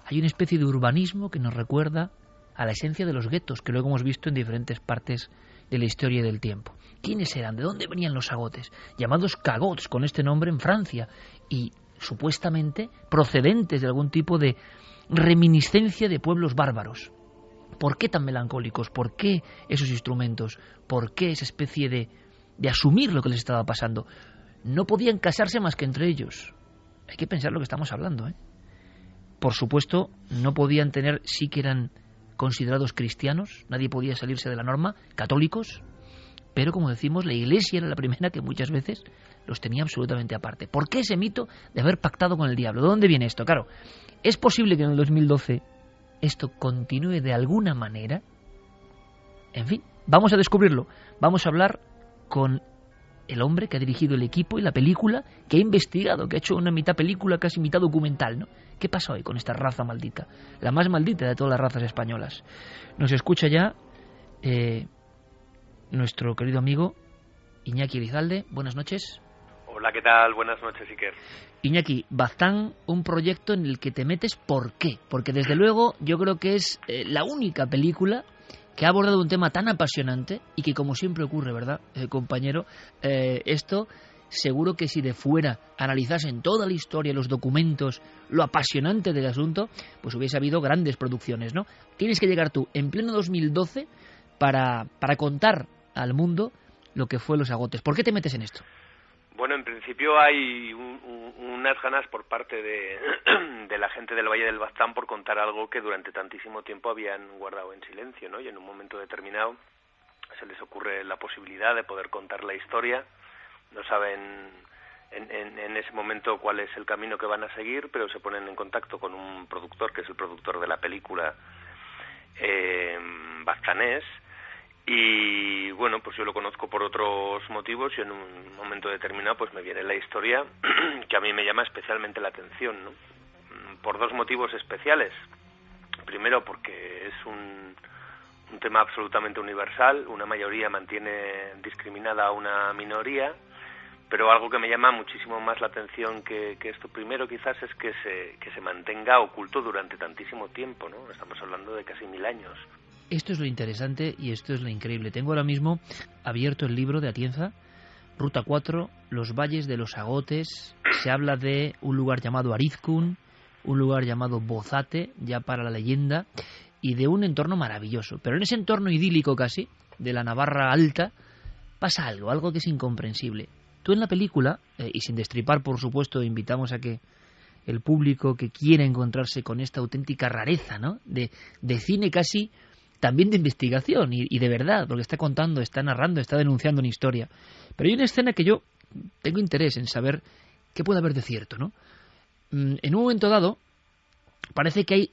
Hay una especie de urbanismo que nos recuerda a la esencia de los guetos, que luego hemos visto en diferentes partes de la historia y del tiempo. ¿Quiénes eran? ¿De dónde venían los agotes? Llamados cagots, con este nombre en Francia, y supuestamente procedentes de algún tipo de reminiscencia de pueblos bárbaros. ¿Por qué tan melancólicos? ¿Por qué esos instrumentos? ¿Por qué esa especie de asumir lo que les estaba pasando? No podían casarse más que entre ellos. Hay que pensar lo que estamos hablando, ¿eh? Por supuesto, no podían tener, sí que eran considerados cristianos, nadie podía salirse de la norma, católicos, pero como decimos, la Iglesia era la primera que muchas veces los tenía absolutamente aparte. ¿Por qué ese mito de haber pactado con el diablo? ¿De dónde viene esto? Claro, es posible que en el 2012 esto continúe de alguna manera. En fin, vamos a descubrirlo. Vamos a hablar con el hombre que ha dirigido el equipo y la película, que ha investigado, que ha hecho una mitad película, casi mitad documental, ¿no? ¿Qué pasa hoy con esta raza maldita? La más maldita de todas las razas españolas. Nos escucha ya nuestro querido amigo Iñaki Elizalde. Buenas noches.
Hola, ¿qué tal? Buenas noches, Iker.
Iñaki, Baztán, un proyecto en el que te metes, ¿por qué? Porque desde luego yo creo que es la única película que ha abordado un tema tan apasionante y que, como siempre ocurre, ¿verdad, compañero? Esto seguro que si de fuera analizasen toda la historia, los documentos, lo apasionante del asunto, pues hubiese habido grandes producciones, ¿no? Tienes que llegar tú en pleno 2012 para contar al mundo lo que fue Los Agotes. ¿Por qué te metes en esto?
Bueno, en principio hay unas ganas por parte de la gente del Valle del Baztán por contar algo que durante tantísimo tiempo habían guardado en silencio, ¿no? Y en un momento determinado se les ocurre la posibilidad de poder contar la historia. No saben en ese momento cuál es el camino que van a seguir, pero se ponen en contacto con un productor, que es el productor de la película, baztanés. Y bueno, pues yo lo conozco por otros motivos y en un momento determinado pues me viene la historia que a mí me llama especialmente la atención, ¿no? Por dos motivos especiales. Primero, porque es un tema absolutamente universal. Una mayoría mantiene discriminada a una minoría, pero algo que me llama muchísimo más la atención que esto primero quizás es que se mantenga oculto durante tantísimo tiempo, ¿no? Estamos hablando de casi 1000 años.
Esto es lo interesante y esto es lo increíble. Tengo ahora mismo abierto el libro de Atienza, Ruta 4, Los Valles de los Agotes. Se habla de un lugar llamado Arizkun, un lugar llamado Bozate, ya para la leyenda, y de un entorno maravilloso. Pero en ese entorno idílico casi, de la Navarra alta, pasa algo que es incomprensible. Tú en la película, y sin destripar por supuesto, invitamos a que el público que quiera encontrarse con esta auténtica rareza, ¿no? de cine casi también de investigación y de verdad, porque está contando, está narrando, está denunciando una historia. Pero hay una escena que yo tengo interés en saber qué puede haber de cierto, ¿no? En un momento dado parece que hay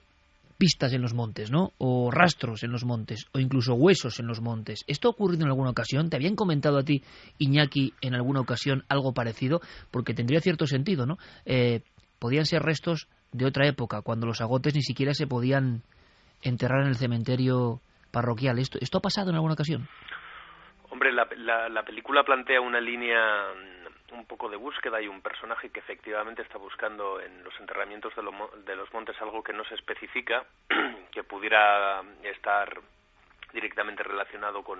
pistas en los montes, ¿no? O rastros en los montes, o incluso huesos en los montes. ¿Esto ha ocurrido en alguna ocasión? ¿Te habían comentado a ti, Iñaki, en alguna ocasión algo parecido? Porque tendría cierto sentido, ¿no? Podían ser restos de otra época, cuando los agotes ni siquiera se podían enterrar en el cementerio parroquial. ¿Esto ha pasado en alguna ocasión?
Hombre, la película plantea una línea un poco de búsqueda y un personaje que efectivamente está buscando en los enterramientos de los montes algo que no se especifica, que pudiera estar directamente relacionado con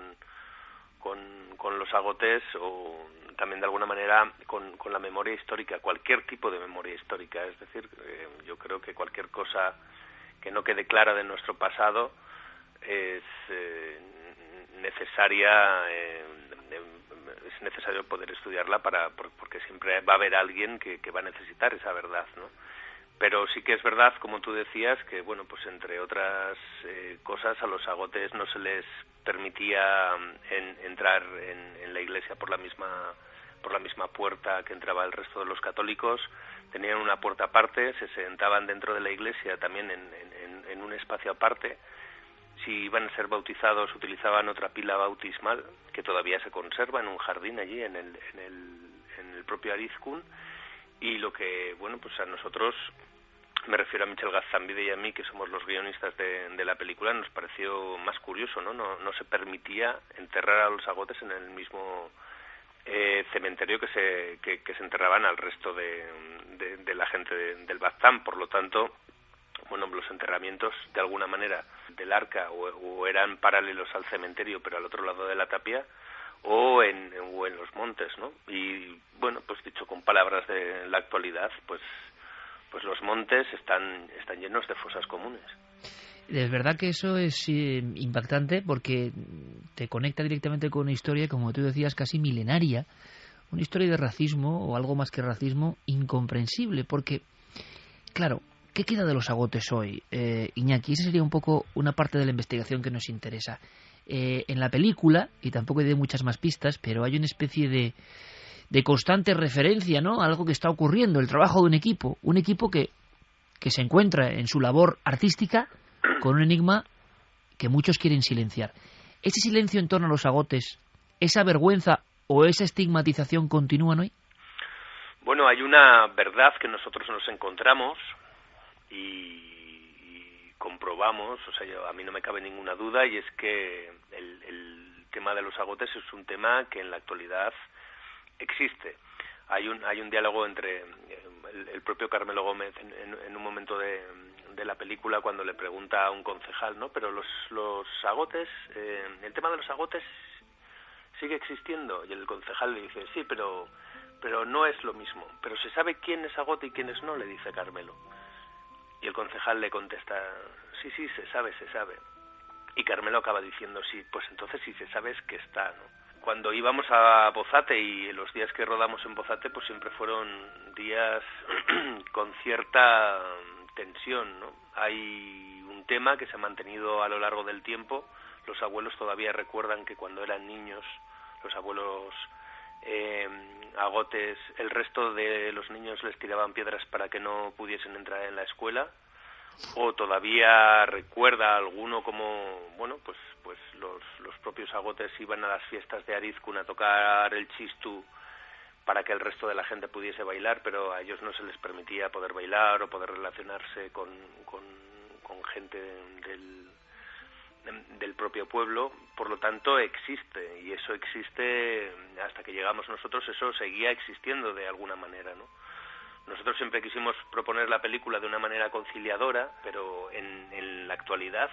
los agotes o también de alguna manera con la memoria histórica, cualquier tipo de memoria histórica. Es decir, yo creo que cualquier cosa que no quede clara de nuestro pasado es necesario poder estudiarla porque siempre va a haber alguien que va a necesitar esa verdad, ¿no? Pero sí que es verdad, como tú decías, que bueno, pues entre otras cosas a los agotes no se les permitía entrar en la iglesia por la misma puerta que entraba el resto de los católicos. Tenían una puerta aparte, se sentaban dentro de la iglesia también en un espacio aparte. Si iban a ser bautizados utilizaban otra pila bautismal que todavía se conserva en un jardín allí en el propio Arizkun. Y lo que, bueno, pues a nosotros, me refiero a Michel Gaztambide y a mí, que somos los guionistas de la película, nos pareció más curioso, ¿no? No se permitía enterrar a los agotes en el mismo cementerio que se enterraban al resto de la gente del Baztán. Por lo tanto, bueno, los enterramientos de alguna manera del arca o eran paralelos al cementerio pero al otro lado de la tapia o en los montes, ¿no? Y bueno, pues dicho con palabras de la actualidad, pues los montes están llenos de fosas comunes.
Es verdad que eso es impactante porque te conecta directamente con una historia, como tú decías, casi milenaria, una historia de racismo o algo más que racismo incomprensible, porque, claro, ¿qué queda de los agotes hoy, Iñaki? Esa sería un poco una parte de la investigación que nos interesa. En la película, y tampoco hay muchas más pistas, pero hay una especie de constante referencia, ¿no?, a algo que está ocurriendo, el trabajo de un equipo que se encuentra en su labor artística con un enigma que muchos quieren silenciar. ¿Ese silencio en torno a los agotes, esa vergüenza o esa estigmatización continúan hoy?
Bueno, hay una verdad que nosotros nos encontramos y comprobamos, o sea, a mí no me cabe ninguna duda, y es que el tema de los agotes es un tema que en la actualidad existe. Hay un diálogo entre el propio Carmelo Gómez en un momento de la película, cuando le pregunta a un concejal, ¿no? Pero los agotes, el tema de los agotes sigue existiendo, y el concejal le dice, sí, pero no es lo mismo. Pero se sabe quién es agote y quiénes no, le dice Carmelo. Y el concejal le contesta, sí, se sabe. Y Carmelo acaba diciendo, sí, pues entonces si se sabe es que está, ¿no? Cuando íbamos a Bozate, y los días que rodamos en Bozate, pues siempre fueron días con cierta tensión, ¿no? Hay un tema que se ha mantenido a lo largo del tiempo. Los abuelos todavía recuerdan que cuando eran niños, los abuelos agotes, el resto de los niños les tiraban piedras para que no pudiesen entrar en la escuela. O todavía recuerda alguno como, bueno, pues los propios agotes iban a las fiestas de Arizkun a tocar el chistu para que el resto de la gente pudiese bailar, pero a ellos no se les permitía poder bailar o poder relacionarse con gente del propio pueblo. Por lo tanto existe, y eso existe hasta que llegamos nosotros, eso seguía existiendo de alguna manera, ¿no? Nosotros siempre quisimos proponer la película de una manera conciliadora, pero en la actualidad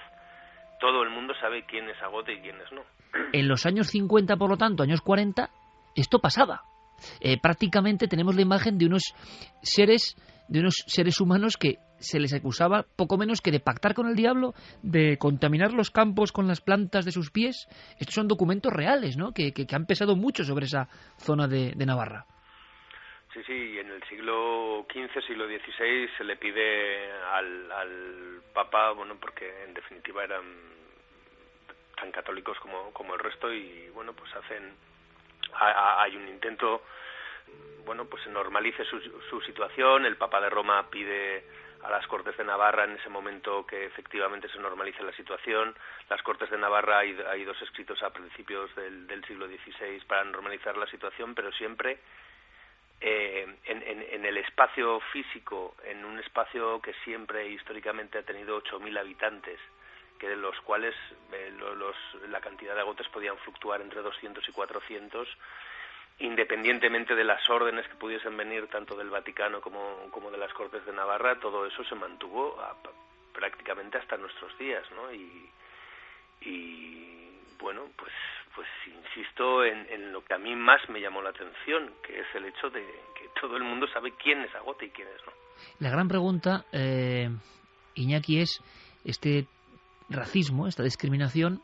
todo el mundo sabe quién es agote y quién es no.
En los años 50, por lo tanto, años 40, esto pasaba. Prácticamente tenemos la imagen de unos seres humanos que se les acusaba poco menos que de pactar con el diablo, de contaminar los campos con las plantas de sus pies. Estos son documentos reales, ¿no? Que han pesado mucho sobre esa zona de Navarra.
Sí, en el siglo XV, siglo XVI se le pide al Papa, bueno, porque en definitiva eran tan católicos como el resto, y bueno, pues hay un intento, bueno, pues se normalice su situación. El Papa de Roma pide a las Cortes de Navarra en ese momento que efectivamente se normalice la situación. Las Cortes de Navarra, hay dos escritos a principios del siglo XVI para normalizar la situación, pero siempre en el espacio físico, en un espacio que siempre históricamente ha tenido 8.000 habitantes, que de los cuales la cantidad de agotes podían fluctuar entre 200 y 400, independientemente de las órdenes que pudiesen venir tanto del Vaticano como de las Cortes de Navarra. Todo eso se mantuvo prácticamente hasta nuestros días, ¿no? Y bueno, pues insisto en lo que a mí más me llamó la atención, que es el hecho de que todo el mundo sabe quién es agote y quién es no.
La gran pregunta, Iñaki, es este racismo, esta discriminación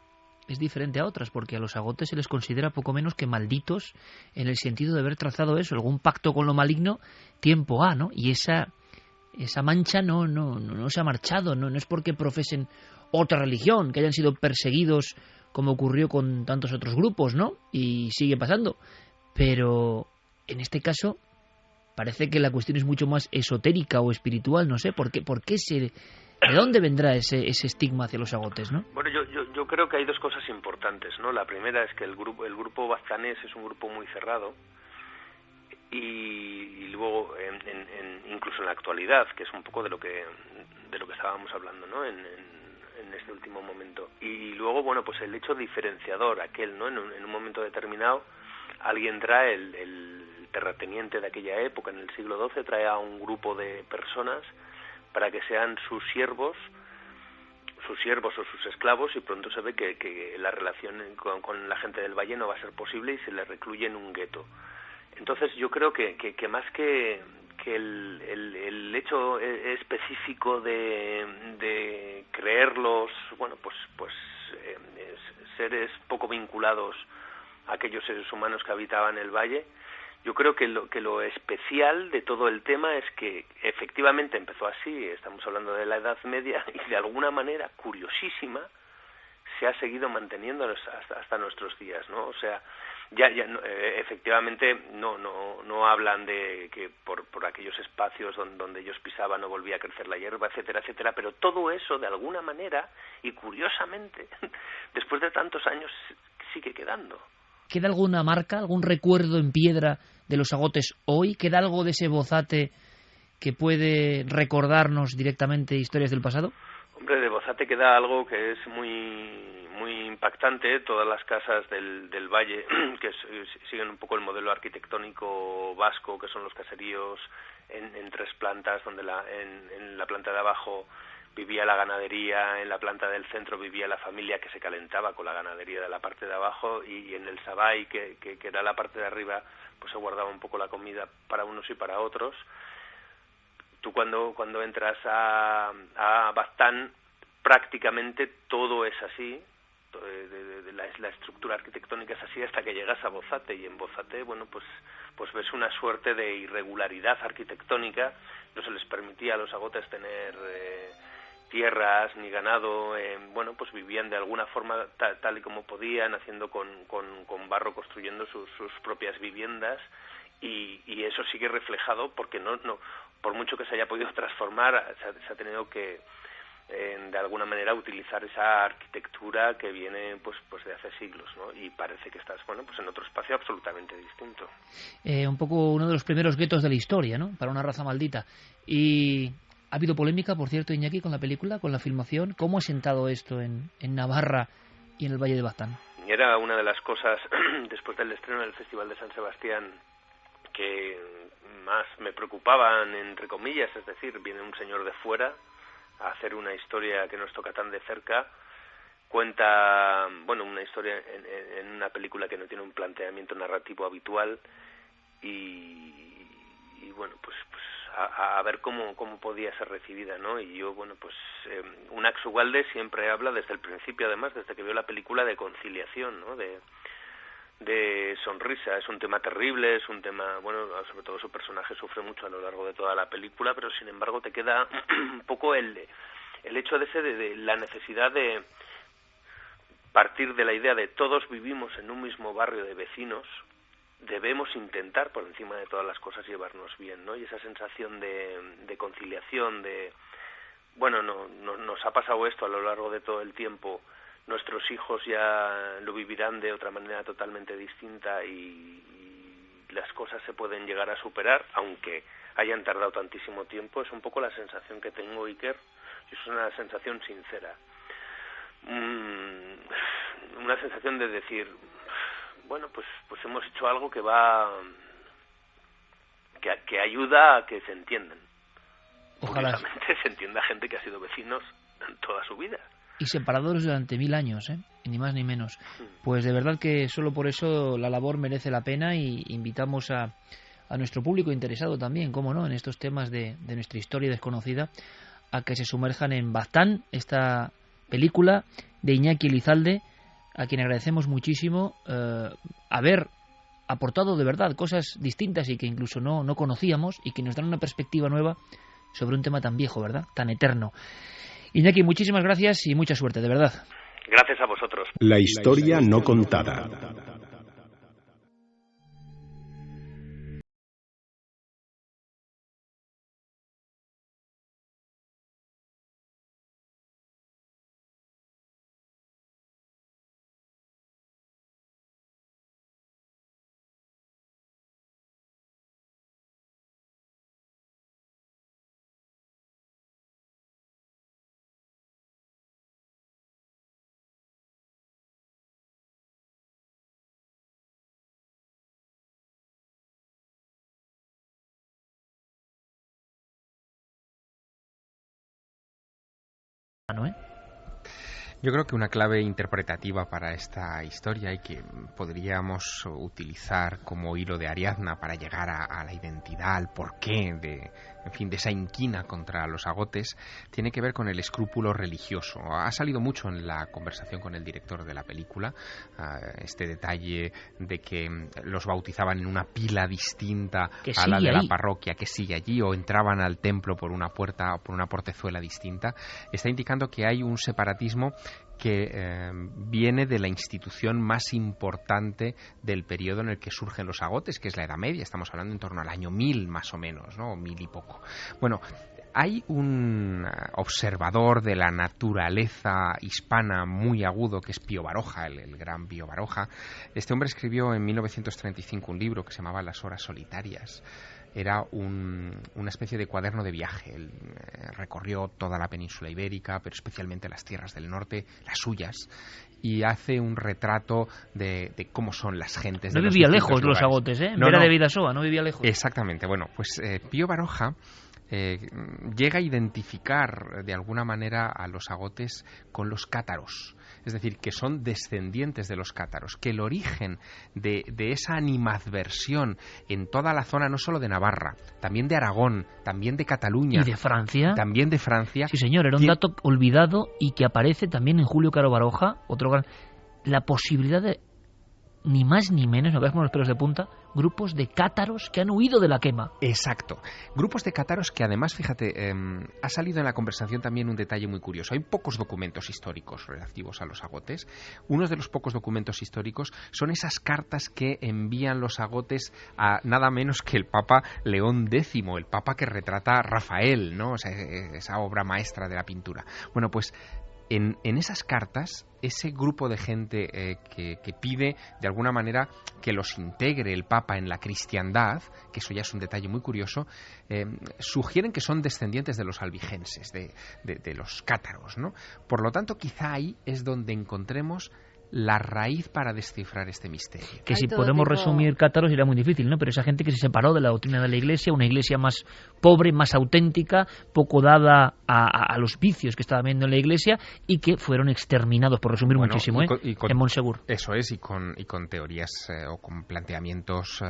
es diferente a otras, porque a los agotes se les considera poco menos que malditos, en el sentido de haber trazado eso, algún pacto con lo maligno tiempo A, ¿no? Y esa mancha no se ha marchado, no es porque profesen otra religión, que hayan sido perseguidos como ocurrió con tantos otros grupos, ¿no? Y sigue pasando. Pero en este caso parece que la cuestión es mucho más esotérica o espiritual, no sé, ¿de dónde vendrá ese estigma hacia los agotes, no?
Bueno, yo creo que hay dos cosas importantes, ¿no? La primera es que el grupo baztanés es un grupo muy cerrado, y luego incluso en la actualidad, que es un poco de lo que estábamos hablando, ¿no? En este último momento. Y luego, bueno, pues el hecho diferenciador, aquel, ¿no? En un momento determinado, alguien trae, el terrateniente de aquella época, en el siglo XII, trae a un grupo de personas para que sean sus siervos o sus esclavos, y pronto se ve que la relación con la gente del valle no va a ser posible y se le recluye en un gueto. Entonces yo creo que más que el hecho específico de creerlos, bueno, pues seres poco vinculados a aquellos seres humanos que habitaban el valle, yo creo que lo especial de todo el tema es que efectivamente empezó así. Estamos hablando de la Edad Media, y de alguna manera curiosísima se ha seguido manteniendo hasta nuestros días, ¿no? O sea, efectivamente no hablan de que por aquellos espacios donde ellos pisaban no volvía a crecer la hierba, etcétera, etcétera, pero todo eso de alguna manera y curiosamente después de tantos años sigue quedando.
¿Queda alguna marca, algún recuerdo en piedra de los agotes hoy? ¿Queda algo de ese Bozate que puede recordarnos directamente historias del pasado?
Hombre, de Bozate queda algo que es muy impactante. Todas las casas del valle que siguen un poco el modelo arquitectónico vasco, que son los caseríos en 3 plantas, donde en la planta de abajo vivía la ganadería, en la planta del centro vivía la familia que se calentaba con la ganadería de la parte de abajo, y en el Sabay, que era la parte de arriba, pues se guardaba un poco la comida para unos y para otros. Tú cuando entras a Baztán, prácticamente todo es así, la estructura arquitectónica es así hasta que llegas a Bozate, y en Bozate, bueno, pues ves una suerte de irregularidad arquitectónica. No se les permitía a los agotes tener tierras ni ganado, bueno, pues vivían de alguna forma tal y como podían, haciendo con barro, construyendo sus propias viviendas, y eso sigue reflejado porque no por mucho que se haya podido transformar, se ha tenido que de alguna manera utilizar esa arquitectura que viene pues de hace siglos, ¿no? Y parece que estás, bueno, pues en otro espacio absolutamente distinto.
Un poco uno de los primeros guetos de la historia, ¿no? Para una raza maldita. Y ha habido polémica, por cierto, Iñaki, con la película, con la filmación. ¿Cómo ha sentado esto en Navarra y en el Valle de Baztán?
Era una de las cosas, después del estreno del Festival de San Sebastián, que más me preocupaban, entre comillas. Es decir, viene un señor de fuera a hacer una historia que nos toca tan de cerca, cuenta, bueno, una historia en una película que no tiene un planteamiento narrativo habitual, y bueno, pues a ver cómo podía ser recibida, ¿no? Y yo, bueno, pues Unax Ugalde siempre habla desde el principio, además, desde que vio la película, de conciliación, ¿no? De sonrisa. Es un tema terrible, es un tema, bueno, sobre todo su personaje sufre mucho a lo largo de toda la película, pero sin embargo te queda un poco el hecho de la necesidad de partir de la idea de todos vivimos en un mismo barrio de vecinos, debemos intentar por encima de todas las cosas llevarnos bien, ¿no? Y esa sensación de conciliación, bueno, nos ha pasado esto a lo largo de todo el tiempo. Nuestros hijos ya lo vivirán de otra manera totalmente distinta, y las cosas se pueden llegar a superar, aunque hayan tardado tantísimo tiempo. Es un poco la sensación que tengo, Iker, y es una sensación sincera. Una sensación de decir, bueno, pues hemos hecho algo que ayuda a que se entiendan.
Ojalá
se entienda gente que ha sido vecinos toda su vida.
Y separados durante 1000 años, ni más ni menos. Pues de verdad que solo por eso la labor merece la pena, y invitamos a nuestro público interesado también, cómo no, en estos temas de nuestra historia desconocida, a que se sumerjan en Baztán, esta película de Iñaki Elizalde, a quien agradecemos muchísimo haber aportado de verdad cosas distintas y que incluso no conocíamos, y que nos dan una perspectiva nueva sobre un tema tan viejo, ¿verdad?, tan eterno. Iñaki, muchísimas gracias y mucha suerte, de verdad.
Gracias a vosotros.
La historia no contada.
Yo creo que una clave interpretativa para esta historia, y que podríamos utilizar como hilo de Ariadna para llegar a la identidad, al porqué de esa inquina contra los agotes, tiene que ver con el escrúpulo religioso. Ha salido mucho en la conversación con el director de la película, este detalle de que los bautizaban en una pila distinta a la de la parroquia, que sigue allí, o entraban al templo por una puerta o por una portezuela distinta. Está indicando que hay un separatismo que viene de la institución más importante del periodo en el que surgen los agotes, que es la Edad Media. Estamos hablando en torno al año 1000 más o menos, ¿no? 1000 y poco. Bueno, hay un observador de la naturaleza hispana muy agudo, que es Pío Baroja, el gran Pío Baroja. Este hombre escribió en 1935 un libro que se llamaba Las horas solitarias. Era una especie de cuaderno de viaje. Él recorrió toda la península ibérica, pero especialmente las tierras del norte, las suyas, y hace un retrato de cómo son las gentes.
No
de
vivía
los
lejos
distintos
los
lugares.
agotes, ¿eh?
No,
Era
no.
de Bidasoa, no vivía lejos.
Exactamente. Bueno, pues Pío Baroja llega a identificar de alguna manera a los agotes con los cátaros, es decir, que son descendientes de los cátaros, que el origen de esa animadversión en toda la zona, no solo de Navarra, también de Aragón, también de Cataluña.
¿Y de Francia?
También de Francia.
Sí, señor, era un dato olvidado y que aparece también en Julio Caro Baroja, otro gran... La posibilidad de, ni más ni menos, no veas con los pelos de punta, grupos de cátaros que han huido de la quema.
Exacto. Grupos de cátaros que además, fíjate, ha salido en la conversación también un detalle muy curioso. Hay pocos documentos históricos relativos a los agotes. Uno de los pocos documentos históricos son esas cartas que envían los agotes a nada menos que el Papa León X, el Papa que retrata a Rafael, ¿no? O sea, esa obra maestra de la pintura. Bueno, pues en esas cartas, ese grupo de gente que pide de alguna manera que los integre el Papa en la cristiandad, que eso ya es un detalle muy curioso, sugieren que son descendientes de los albigenses, de los cátaros, ¿no? Por lo tanto, quizá ahí es donde encontremos la raíz para descifrar este misterio.
Que si podemos resumir cátaros era muy difícil, ¿no? Pero esa gente que se separó de la doctrina de la Iglesia, una Iglesia más pobre, más auténtica, poco dada a los vicios que estaba viendo en la Iglesia y que fueron exterminados, por resumir muchísimo, en Montsegur.
Eso es, y con teorías o con planteamientos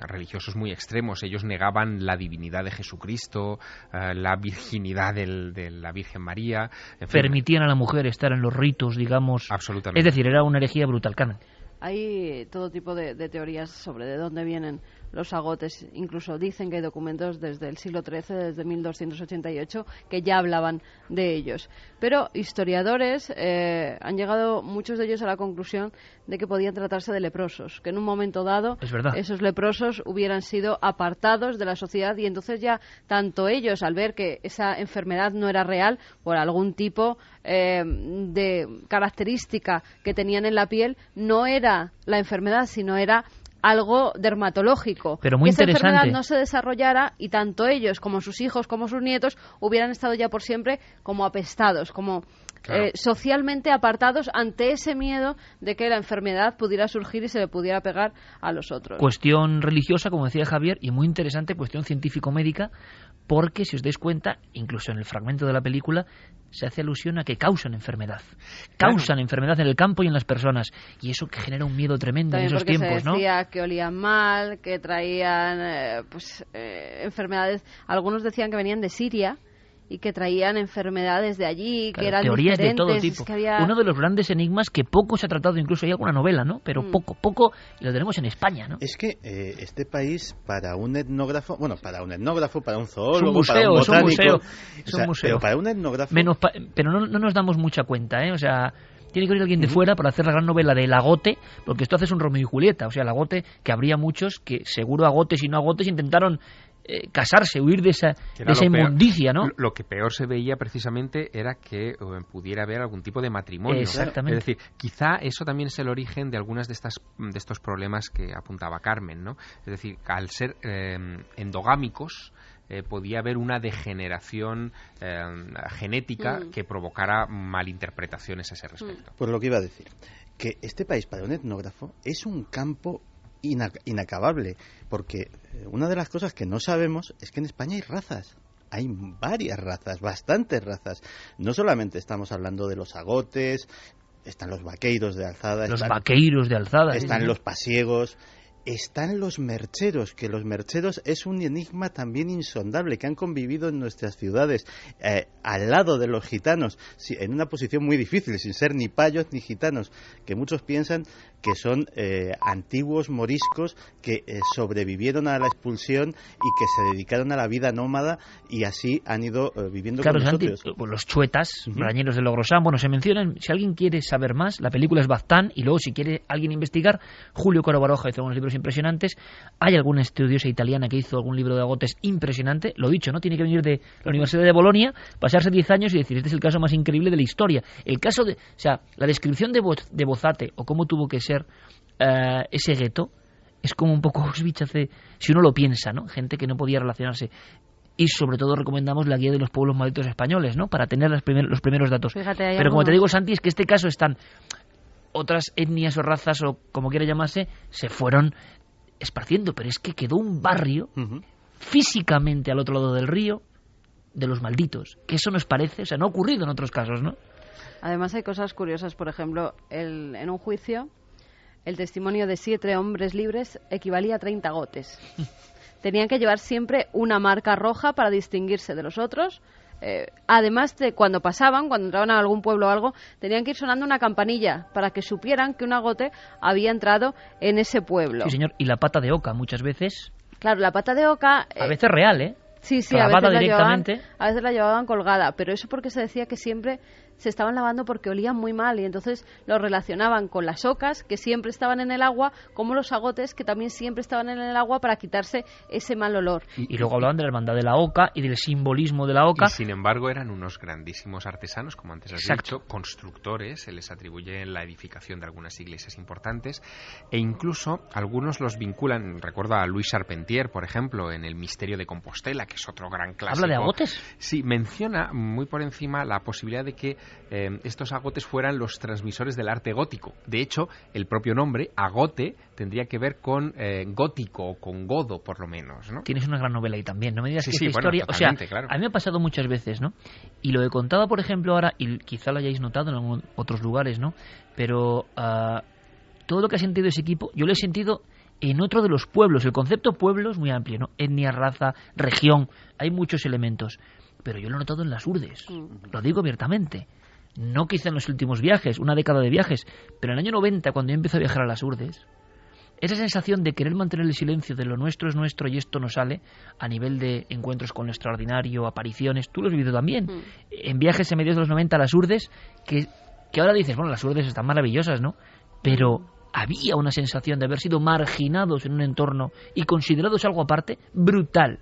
religiosos muy extremos. Ellos negaban la divinidad de Jesucristo, la virginidad de la Virgen María. En fin.
Permitían a la mujer estar en los ritos, digamos.
Absolutamente.
Es decir, era una herejía brutal, Carmen.
Hay todo tipo de teorías sobre de dónde vienen los agotes. Incluso dicen que hay documentos desde el siglo XIII, desde 1288, que ya hablaban de ellos. Pero historiadores han llegado, muchos de ellos, a la conclusión de que podían tratarse de leprosos, que en un momento dado esos leprosos hubieran sido apartados de la sociedad y entonces ya tanto ellos, al ver que esa enfermedad no era real por algún tipo de característica que tenían en la piel, no era la enfermedad, sino era algo dermatológico.
Pero muy
que
interesante.
esa enfermedad no se desarrollara y tanto ellos como sus hijos como sus nietos hubieran estado ya por siempre como apestados, como socialmente apartados ante ese miedo de que la enfermedad pudiera surgir y se le pudiera pegar a los otros.
Cuestión religiosa, como decía Javier, y muy interesante, cuestión científico-médica, porque si os dais cuenta, incluso en el fragmento de la película, se hace alusión a que causan enfermedad. Causan enfermedad en el campo y en las personas. Y eso que genera un miedo tremendo
también
en esos
porque
tiempos,
se decía que olían mal, que traían enfermedades. Algunos decían que venían de Siria y que traían enfermedades de allí, que eran
teorías
diferentes.
de todo tipo.
Es que había...
Uno de los grandes enigmas que poco se ha tratado, incluso hay alguna novela, ¿no? Pero poco, y lo tenemos en España, ¿no?
Es que este país, para un etnógrafo, para un zoólogo, para un
museo,
botánico,
es un museo.
Pero para un etnógrafo...
Pero no nos damos mucha cuenta, ¿eh? O sea, tiene que venir alguien de fuera para hacer la gran novela del Agote, porque esto hace un Romeo y Julieta. O sea, el Agote, que habría muchos que, seguro Agotes y no Agotes, intentaron casarse, huir de esa inmundicia, ¿no?
Lo que peor se veía precisamente era que pudiera haber algún tipo de matrimonio.
Exactamente.
Es decir, quizá eso también es el origen de algunas de estos problemas que apuntaba Carmen, ¿no? Es decir, al ser endogámicos, podía haber una degeneración genética que provocara malinterpretaciones a ese respecto.
Pues lo que iba a decir, que este país para un etnógrafo es un campo inacabable, porque una de las cosas que no sabemos es que en España hay razas. Hay varias razas, bastantes razas. No solamente estamos hablando de los agotes, están los vaqueiros de Alzada. Están los pasiegos. Están los mercheros, que los mercheros es un enigma también insondable, que han convivido en nuestras ciudades, al lado de los gitanos, en una posición muy difícil, sin ser ni payos ni gitanos, que muchos piensan que son antiguos moriscos que sobrevivieron a la expulsión y que se dedicaron a la vida nómada y así han ido viviendo con nosotros.
Santi, los chuetas, brañeros de Logrosán, bueno, se mencionan. Si alguien quiere saber más, la película es Baztán, y luego si quiere alguien investigar, Julio Coro Baroja hizo algunos libros impresionantes. Hay alguna estudiosa italiana que hizo algún libro de agotes impresionante. Lo dicho, ¿no? Tiene que venir de la Universidad de Bolonia, pasarse 10 años y decir, este es el caso más increíble de la historia. El caso de, o sea, la descripción de Bozate o cómo tuvo que ser ese gueto es como un poco Auschwitz hace, si uno lo piensa, ¿no? Gente que no podía relacionarse. Y sobre todo recomendamos la guía de los pueblos malditos españoles, ¿no? Para tener los primeros datos.
Fíjate,
pero como te digo, Santi, es que este caso están otras etnias o razas o como quiera llamarse, se fueron esparciendo, pero es que quedó un barrio físicamente al otro lado del río de los malditos, que eso nos parece, o sea, no ha ocurrido en otros casos, ¿no?
Además hay cosas curiosas, por ejemplo, en un juicio el testimonio de 7 hombres libres equivalía a 30 agotes. Tenían que llevar siempre una marca roja para distinguirse de los otros. Además de cuando entraban a algún pueblo o algo, tenían que ir sonando una campanilla para que supieran que un agote había entrado en ese pueblo.
Sí, señor, y la pata de oca muchas veces.
Claro, la pata de oca...
a veces real, ¿eh?
Sí,
clavada directamente.
A veces la llevaban colgada, pero eso porque se decía que siempre se estaban lavando porque olían muy mal y entonces lo relacionaban con las ocas que siempre estaban en el agua, como los agotes que también siempre estaban en el agua para quitarse ese mal olor.
Y luego hablaban de la hermandad de la oca y del simbolismo de la oca.
Y sin embargo eran unos grandísimos artesanos, como antes has dicho, constructores, se les atribuye la edificación de algunas iglesias importantes e incluso algunos los vinculan, recuerdo a Luis Charpentier, por ejemplo, en El misterio de Compostela, que es otro gran clásico.
¿Habla de agotes?
Sí, menciona muy por encima la posibilidad de que estos agotes fueran los transmisores del arte gótico. De hecho, el propio nombre, agote, tendría que ver con gótico o con godo, por lo menos, ¿no?
Tienes una gran novela ahí también, no me digas
sí,
que
sí,
esta historia...
Bueno,
o sea,
claro.
A mí me ha pasado muchas veces, ¿no? Y lo he contado, por ejemplo, ahora, y quizá lo hayáis notado en otros lugares, ¿no? Pero todo lo que ha sentido ese equipo, yo lo he sentido en otro de los pueblos. El concepto pueblo es muy amplio, ¿no? Etnia, raza, región, hay muchos elementos. Pero yo lo he notado en las Urdes, lo digo abiertamente. No quizá en los últimos viajes, una década de viajes, pero en el año 90, cuando yo empecé a viajar a las Urdes, esa sensación de querer mantener el silencio de lo nuestro es nuestro y esto no sale, a nivel de encuentros con lo extraordinario, apariciones, tú lo has vivido también, en viajes en mediados de los 90 a las Urdes, que ahora dices, bueno, las Urdes están maravillosas, ¿no? Pero había una sensación de haber sido marginados en un entorno y considerados algo aparte, brutal.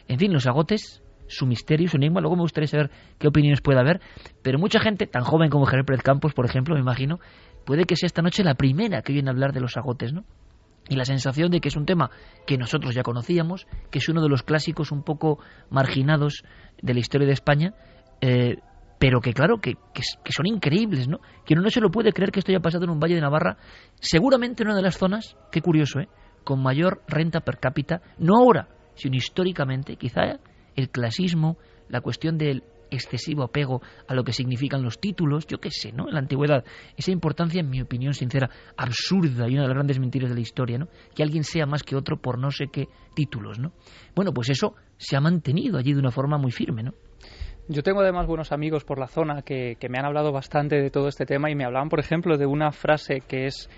En fin, los agotes, su misterio, su enigma, luego me gustaría saber qué opiniones puede haber, pero mucha gente, tan joven como Javier Pérez Campos, por ejemplo, me imagino, puede que sea esta noche la primera que oyen hablar de los agotes, ¿no? Y la sensación de que es un tema que nosotros ya conocíamos, que es uno de los clásicos un poco marginados de la historia de España, pero que claro, que son increíbles, ¿no? Que uno no se lo puede creer que esto haya pasado en un valle de Navarra, seguramente en una de las zonas, qué curioso, con mayor renta per cápita, no ahora, sino históricamente, quizá el clasismo, la cuestión del excesivo apego a lo que significan los títulos, yo qué sé, ¿no? En la antigüedad, esa importancia, en mi opinión sincera, absurda y una de las grandes mentiras de la historia, ¿no? Que alguien sea más que otro por no sé qué títulos, ¿no? Bueno, pues eso se ha mantenido allí de una forma muy firme, ¿no?
Yo tengo además buenos amigos por la zona que me han hablado bastante de todo este tema y me hablaban, por ejemplo, de una frase que es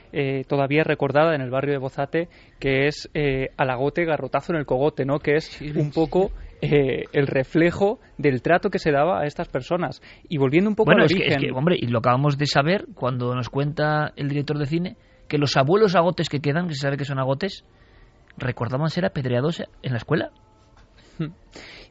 todavía recordada en el barrio de Bozate, que es al agote garrotazo en el cogote, ¿no? Que es un poco el reflejo del trato que se daba a estas personas. Y volviendo un poco al origen...
Es que, hombre, y lo acabamos de saber cuando nos cuenta el director de cine, que los abuelos agotes que quedan, que se sabe que son agotes, recordaban ser apedreados en la escuela.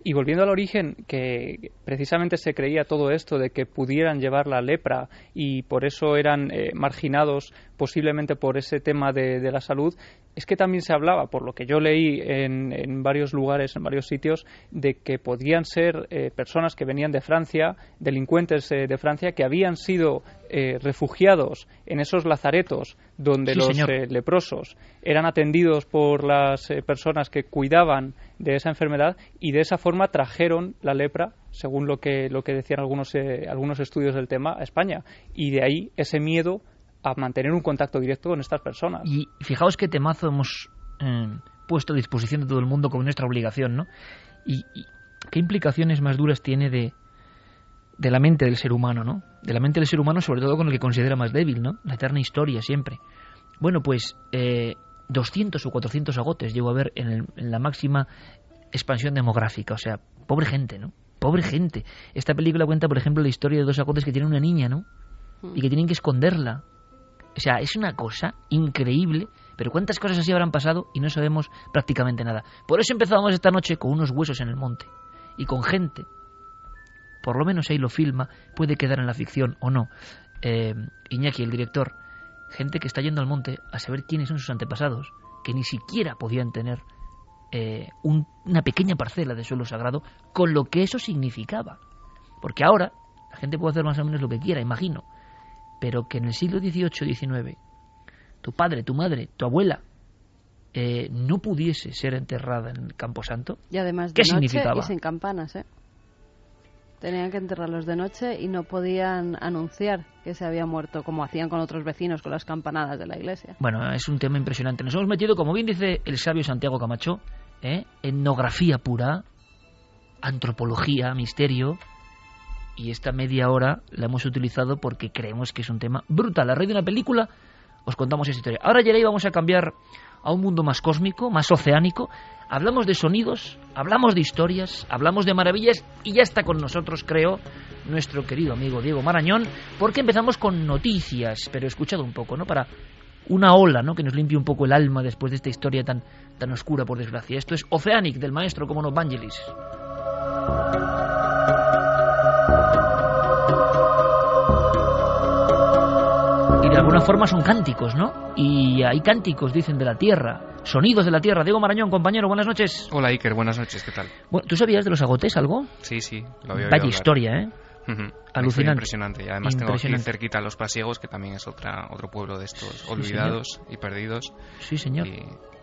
Y volviendo al origen, que precisamente se creía todo esto de que pudieran llevar la lepra y por eso eran marginados posiblemente por ese tema de la salud, es que también se hablaba, por lo que yo leí en varios lugares, en varios sitios, de que podían ser personas que venían de Francia, delincuentes de Francia, que habían sido refugiados en esos lazaretos donde los leprosos eran atendidos por las personas que cuidaban de esa enfermedad y de esa forma trajeron la lepra, según lo que decían algunos estudios del tema, a España. Y de ahí ese miedo a mantener un contacto directo con estas personas.
Y fijaos qué temazo hemos puesto a disposición de todo el mundo como nuestra obligación, ¿no? Y qué implicaciones más duras tiene de de la mente del ser humano, ¿no? De la mente del ser humano, sobre todo con el que considera más débil, ¿no? La eterna historia siempre. Bueno, pues 200 o 400 agotes llego a ver en la máxima expansión demográfica. O sea, pobre gente, ¿no? Pobre gente. Esta película cuenta, por ejemplo, la historia de 2 agotes que tienen una niña, ¿no? Y que tienen que esconderla. O sea, es una cosa increíble, pero cuántas cosas así habrán pasado y no sabemos prácticamente nada. Por eso empezábamos esta noche con unos huesos en el monte y con gente. Por lo menos ahí lo filma, puede quedar en la ficción o no. Iñaki, el director, gente que está yendo al monte a saber quiénes son sus antepasados, que ni siquiera podían tener una pequeña parcela de suelo sagrado, con lo que eso significaba. Porque ahora la gente puede hacer más o menos lo que quiera, imagino, pero que en el siglo XVIII-XIX tu padre, tu madre, tu abuela no pudiese ser enterrada en el Camposanto.
Y además
¿qué
de noche
significaba?
Y sin campanas, ¿eh? Tenían que enterrarlos de noche y no podían anunciar que se había muerto, como hacían con otros vecinos con las campanadas de la iglesia.
Bueno, es un tema impresionante. Nos hemos metido, como bien dice el sabio Santiago Camacho, etnografía pura, antropología, misterio, y esta media hora la hemos utilizado porque creemos que es un tema brutal. A raíz de una película os contamos esa historia. Ahora, Yerey, vamos a cambiar a un mundo más cósmico, más oceánico. Hablamos de sonidos, hablamos de historias, hablamos de maravillas, y ya está con nosotros, creo, nuestro querido amigo Diego Marañón, porque empezamos con noticias, pero escuchado un poco, ¿no? Para una ola, ¿no? Que nos limpie un poco el alma después de esta historia tan oscura, por desgracia. Esto es Oceanic, del maestro, como no, Vangelis. Y de alguna forma son cánticos, ¿no? Y hay cánticos, dicen, de la tierra, sonidos de la tierra. Diego Marañón, compañero, buenas noches.
Hola, Iker, buenas noches, ¿qué tal?
Bueno, ¿tú sabías de los agotes algo?
Sí, lo había oído
Vaya
hablar.
Historia, ¿eh? Alucinante.
Impresionante. Y además tengo aquí cerquita Los Pasiegos, que también es otro pueblo de estos olvidados y perdidos.
Sí, señor.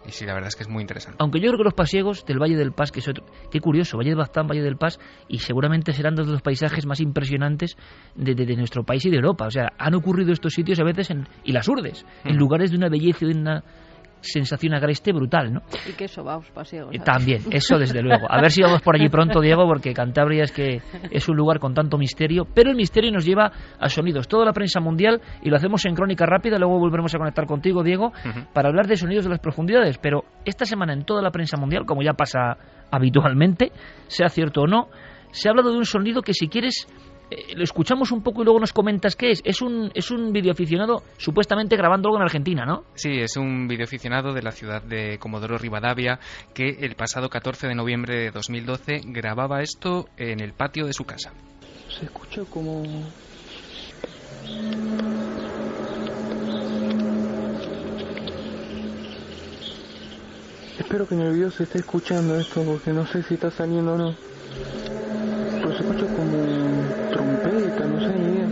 Y sí, la verdad es que es muy interesante.
Aunque yo creo que los pasiegos del Valle del Pas, que es otro, qué curioso, Valle de Baztán, Valle del Pas, y seguramente serán dos de los paisajes más impresionantes de nuestro país y de Europa. O sea, han ocurrido estos sitios a veces y las Urdes, en lugares de una belleza y de una sensación agreste brutal, ¿no?
Y que eso, vamos, pasiegos.
También, eso desde luego. A ver si vamos por allí pronto, Diego, porque Cantabria es un lugar con tanto misterio, pero el misterio nos lleva a sonidos. Toda la prensa mundial, y lo hacemos en crónica rápida, luego volveremos a conectar contigo, Diego, para hablar de sonidos de las profundidades, pero esta semana en toda la prensa mundial, como ya pasa habitualmente, sea cierto o no, se ha hablado de un sonido que, si quieres, lo escuchamos un poco y luego nos comentas qué es. Es un videoaficionado supuestamente grabando algo en Argentina, ¿no?
Sí, es un videoaficionado de la ciudad de Comodoro Rivadavia que el pasado 14 de noviembre de 2012 grababa esto en el patio de su casa.
Se escucha como... Espero que en el video se esté escuchando esto, porque no sé si está saliendo o no. Pero se escucha como trompeta, no sé ni idea.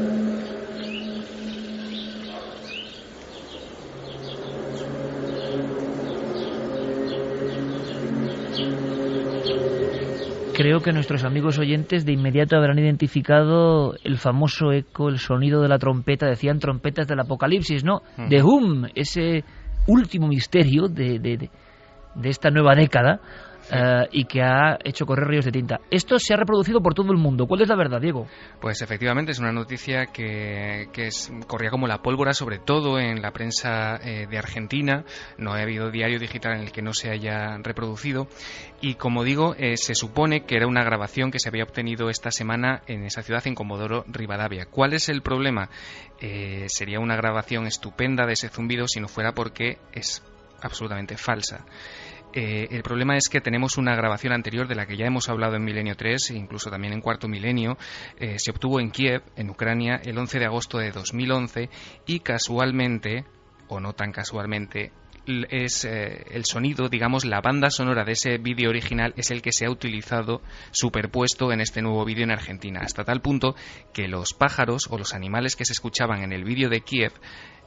Creo que nuestros amigos oyentes de inmediato habrán identificado el famoso eco, el sonido de la trompeta. Decían trompetas del apocalipsis, ¿no? The Hum, ese último misterio de esta nueva década. Y que ha hecho correr ríos de tinta. Esto se ha reproducido por todo el mundo. ¿Cuál es la verdad, Diego?
Pues efectivamente es una noticia que corría como la pólvora, sobre todo en la prensa de Argentina. No ha habido diario digital en el que no se haya reproducido. Y como digo, se supone que era una grabación que se había obtenido esta semana en esa ciudad, en Comodoro Rivadavia. ¿Cuál es el problema? Sería una grabación estupenda de ese zumbido si no fuera porque es absolutamente falsa. El problema es que tenemos una grabación anterior de la que ya hemos hablado en Milenio 3, incluso también en Cuarto Milenio. Se obtuvo en Kiev, en Ucrania, el 11 de agosto de 2011 y casualmente, o no tan casualmente, es el sonido, digamos, la banda sonora de ese vídeo original es el que se ha utilizado superpuesto en este nuevo vídeo en Argentina, hasta tal punto que los pájaros o los animales que se escuchaban en el vídeo de Kiev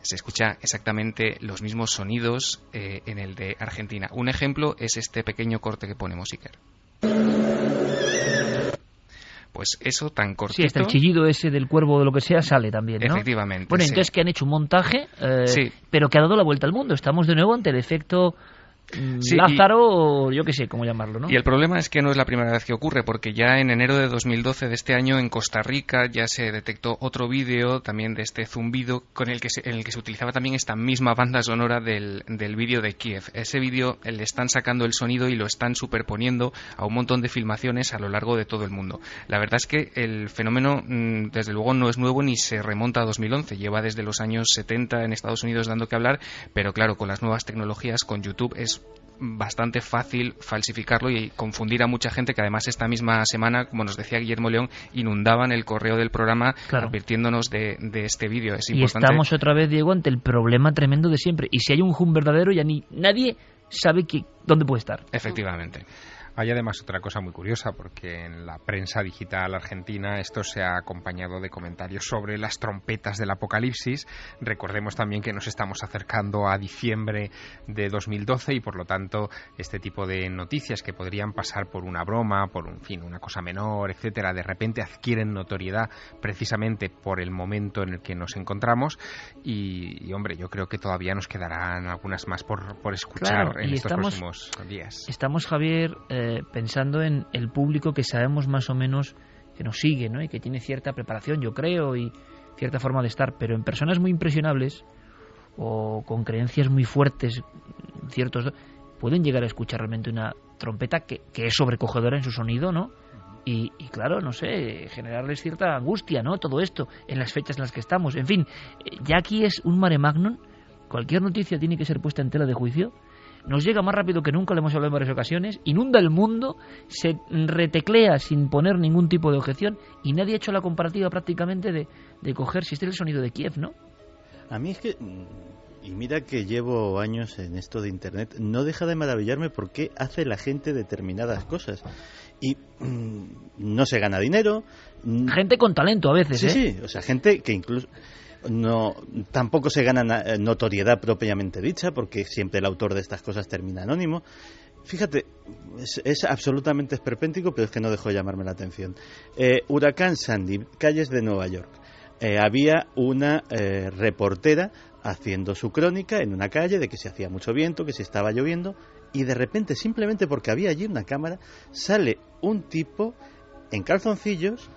se escucha exactamente los mismos sonidos en el de Argentina. Un ejemplo es este pequeño corte que ponemos, Iker. Pues eso tan cortito.
Sí, hasta el chillido ese del cuervo o de lo que sea sale también, ¿no?
Efectivamente.
Bueno,
sí.
entonces que han hecho un montaje,
sí,
pero que ha dado la vuelta al mundo. Estamos de nuevo ante el efecto
Sí,
Lázaro, o yo qué sé cómo llamarlo, ¿no?
Y el problema es que no es la primera vez que ocurre, porque ya en enero de 2012 de este año en Costa Rica ya se detectó otro vídeo también de este zumbido en el que se utilizaba también esta misma banda sonora del vídeo de Kiev. Ese vídeo le están sacando el sonido y lo están superponiendo a un montón de filmaciones a lo largo de todo el mundo. La verdad es que el fenómeno desde luego no es nuevo ni se remonta a 2011, lleva desde los años 70 en Estados Unidos dando que hablar, pero claro, con las nuevas tecnologías, con YouTube es bastante fácil falsificarlo y confundir a mucha gente que además esta misma semana, como nos decía Guillermo León, inundaban el correo del programa advirtiéndonos de este vídeo. Es importante.
Estamos otra vez, Diego, ante el problema tremendo de siempre. Y si hay un Hum verdadero, ya nadie sabe dónde puede estar.
Efectivamente. Hay además otra cosa muy curiosa, porque en la prensa digital argentina esto se ha acompañado de comentarios sobre las trompetas del apocalipsis. Recordemos también que nos estamos acercando a diciembre de 2012 y por lo tanto este tipo de noticias que podrían pasar por una broma, por una cosa menor, etcétera, de repente adquieren notoriedad precisamente por el momento en el que nos encontramos y hombre, yo creo que todavía nos quedarán algunas más por escuchar en estos próximos días.
Estamos, Javier, pensando en el público que sabemos más o menos que nos sigue, ¿no? Y que tiene cierta preparación, yo creo, y cierta forma de estar, pero en personas muy impresionables o con creencias muy fuertes, pueden llegar a escuchar realmente una trompeta que es sobrecogedora en su sonido, ¿no? Y claro, no sé, generarles cierta angustia, ¿no? Todo esto en las fechas en las que estamos. En fin, ya aquí es un mare magnum. Cualquier noticia tiene que ser puesta en tela de juicio. Nos llega más rápido que nunca, lo hemos hablado en varias ocasiones, inunda el mundo, se reteclea sin poner ningún tipo de objeción y nadie ha hecho la comparativa prácticamente de coger si este es el sonido de Kiev, ¿no?
A mí es que, y mira que llevo años en esto de Internet, no deja de maravillarme por qué hace la gente determinadas cosas. Y no se gana dinero.
Gente con talento a veces,
Sí, o sea, gente que incluso... tampoco se gana notoriedad propiamente dicha, porque siempre el autor de estas cosas termina anónimo. Fíjate, es absolutamente esperpéntico, pero es que no dejó de llamarme la atención. Huracán Sandy, calles de Nueva York. Había una reportera haciendo su crónica en una calle de que se hacía mucho viento, que se estaba lloviendo, y de repente, simplemente porque había allí una cámara, sale un tipo en calzoncillos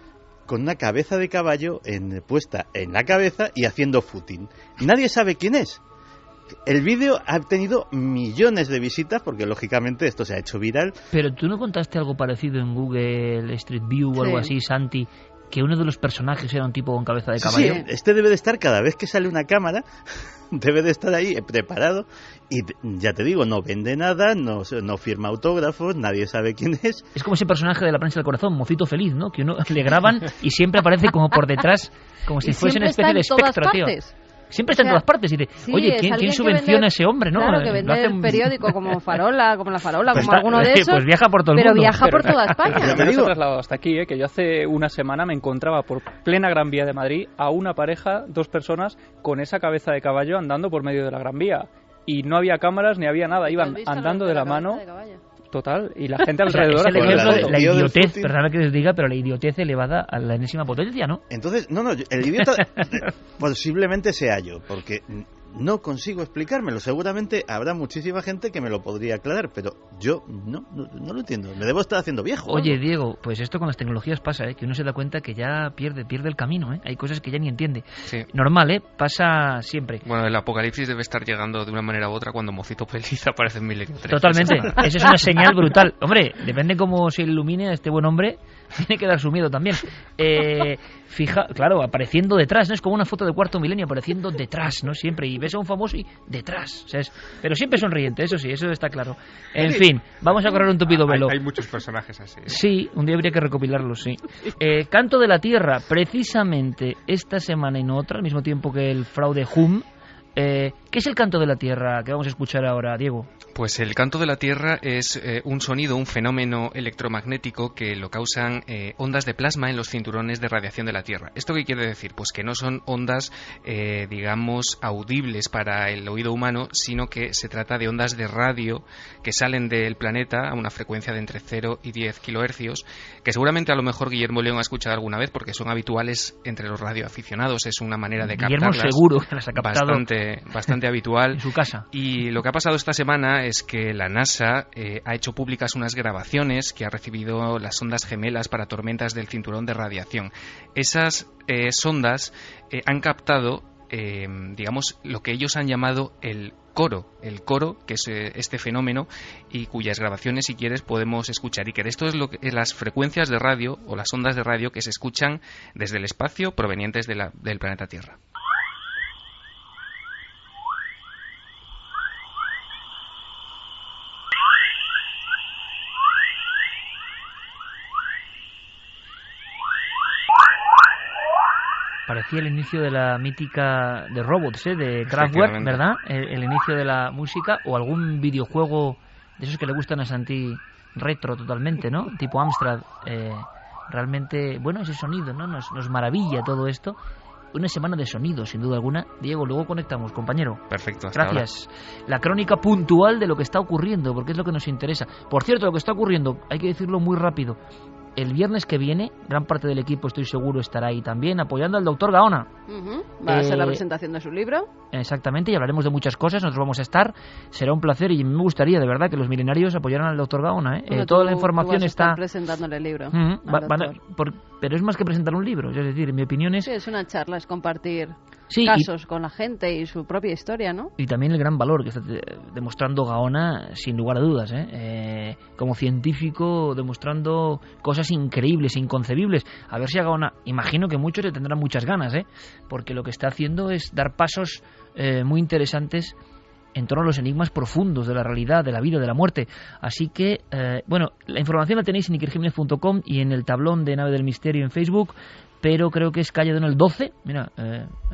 con una cabeza de caballo puesta en la cabeza y haciendo footing. Nadie sabe quién es. El vídeo ha tenido millones de visitas porque lógicamente esto se ha hecho viral.
Pero tú no contaste algo parecido en Google Street View o algo así, Santi, que uno de los personajes era un tipo con cabeza de caballo.
Sí, este debe de estar cada vez que sale una cámara, debe de estar ahí preparado y ya te digo, no vende nada, no firma autógrafos, nadie sabe quién es.
Es como ese personaje de La prensa del corazón, Mocito Feliz, ¿no? Que uno le graban y siempre aparece como por detrás, como si fuese una especie de espectro, tío. Siempre está en todas partes y dice, oye, ¿quién subvenciona a ese hombre, no?
Claro, que vende el periódico como Farola, como La Farola,
pues
como alguno de esos.
Pues viaja por todo el
mundo. Pero viaja por toda España.
Pero me he trasladado hasta aquí, que yo hace una semana me encontraba por plena Gran Vía de Madrid a una pareja, 2 personas, con esa cabeza de caballo andando por medio de la Gran Vía. Y no había cámaras ni había nada, iban andando de la mano. Total, y la gente alrededor...
Es el ejemplo de la idiotez, perdón que les diga, pero la idiotez elevada a la enésima potencia, ¿no?
Entonces, el idiota posiblemente sea yo, porque no consigo explicármelo. Seguramente habrá muchísima gente que me lo podría aclarar, pero yo no lo entiendo. Me debo estar haciendo viejo.
Oye, Diego, pues esto con las tecnologías pasa, que uno se da cuenta que ya pierde el camino, Hay cosas que ya ni entiende.
Sí.
Normal, pasa siempre.
Bueno, el apocalipsis debe estar llegando de una manera u otra cuando Mocito Feliz aparece en Milenio 3.
Totalmente, esa es una señal brutal. Hombre, depende cómo se ilumine a este buen hombre, tiene que dar su miedo también. Claro, apareciendo detrás, ¿no? Es como una foto de Cuarto Milenio apareciendo detrás, ¿no? Siempre, y ves a un famoso y detrás, o sea, pero siempre sonriente, eso sí, eso está claro. En fin, vamos a correr un tupido velo.
Hay muchos personajes así.
Sí, un día habría que recopilarlos, sí. Canto de la Tierra, precisamente esta semana y no otra, al mismo tiempo que el fraude Hum. ¿Qué es el canto de la Tierra que vamos a escuchar ahora, Diego?
Pues el canto de la Tierra es un sonido, un fenómeno electromagnético que lo causan ondas de plasma en los cinturones de radiación de la Tierra. ¿Esto qué quiere decir? Pues que no son ondas, digamos, audibles para el oído humano, sino que se trata de ondas de radio que salen del planeta a una frecuencia de entre 0 y 10 kilohercios, que seguramente a lo mejor Guillermo León ha escuchado alguna vez porque son habituales entre los radioaficionados. Es una manera de captarlas.
Guillermo seguro que las ha captado
bastante habitual.
En su casa.
Y lo que ha pasado esta semana es que la NASA ha hecho públicas unas grabaciones que ha recibido las sondas gemelas para tormentas del cinturón de radiación. Esas sondas han captado, digamos, lo que ellos han llamado el coro, que es este fenómeno, y cuyas grabaciones, si quieres, podemos escuchar. Y que esto es las frecuencias de radio o las ondas de radio que se escuchan desde el espacio provenientes del planeta Tierra.
Parecía el inicio de la mítica de Robots, de Kraftwerk, ¿verdad? El inicio de la música, o algún videojuego de esos que le gustan a Santi, retro totalmente, ¿no? Tipo Amstrad. Realmente, bueno, ese sonido, ¿no? Nos maravilla todo esto. Una semana de sonido, sin duda alguna. Diego, luego conectamos, compañero.
Perfecto, hasta
gracias. Ahora. La crónica puntual de lo que está ocurriendo, porque es lo que nos interesa. Por cierto, lo que está ocurriendo, hay que decirlo muy rápido. El viernes que viene, gran parte del equipo, estoy seguro, estará ahí también, apoyando al doctor Gaona.
Va a ser la presentación de su libro.
Exactamente, y hablaremos de muchas cosas, nosotros vamos a estar. Será un placer y me gustaría, de verdad, que los milenarios apoyaran al doctor Gaona.
Bueno,
toda la información está
presentándole el libro.
Pero es más que presentar un libro, es decir, en mi opinión es...
Sí, es una charla, es compartir casos con la gente y su propia historia, ¿no?
Y también el gran valor que está demostrando Gaona, sin lugar a dudas, como científico, demostrando cosas increíbles, inconcebibles. A ver si a Gaona, imagino que muchos le tendrán muchas ganas, porque lo que está haciendo es dar pasos muy interesantes en torno a los enigmas profundos de la realidad, de la vida, de la muerte. Así que, bueno, la información la tenéis en ikerjimenez.com y en el tablón de Nave del Misterio en Facebook, pero creo que es calle Donel 12, mira,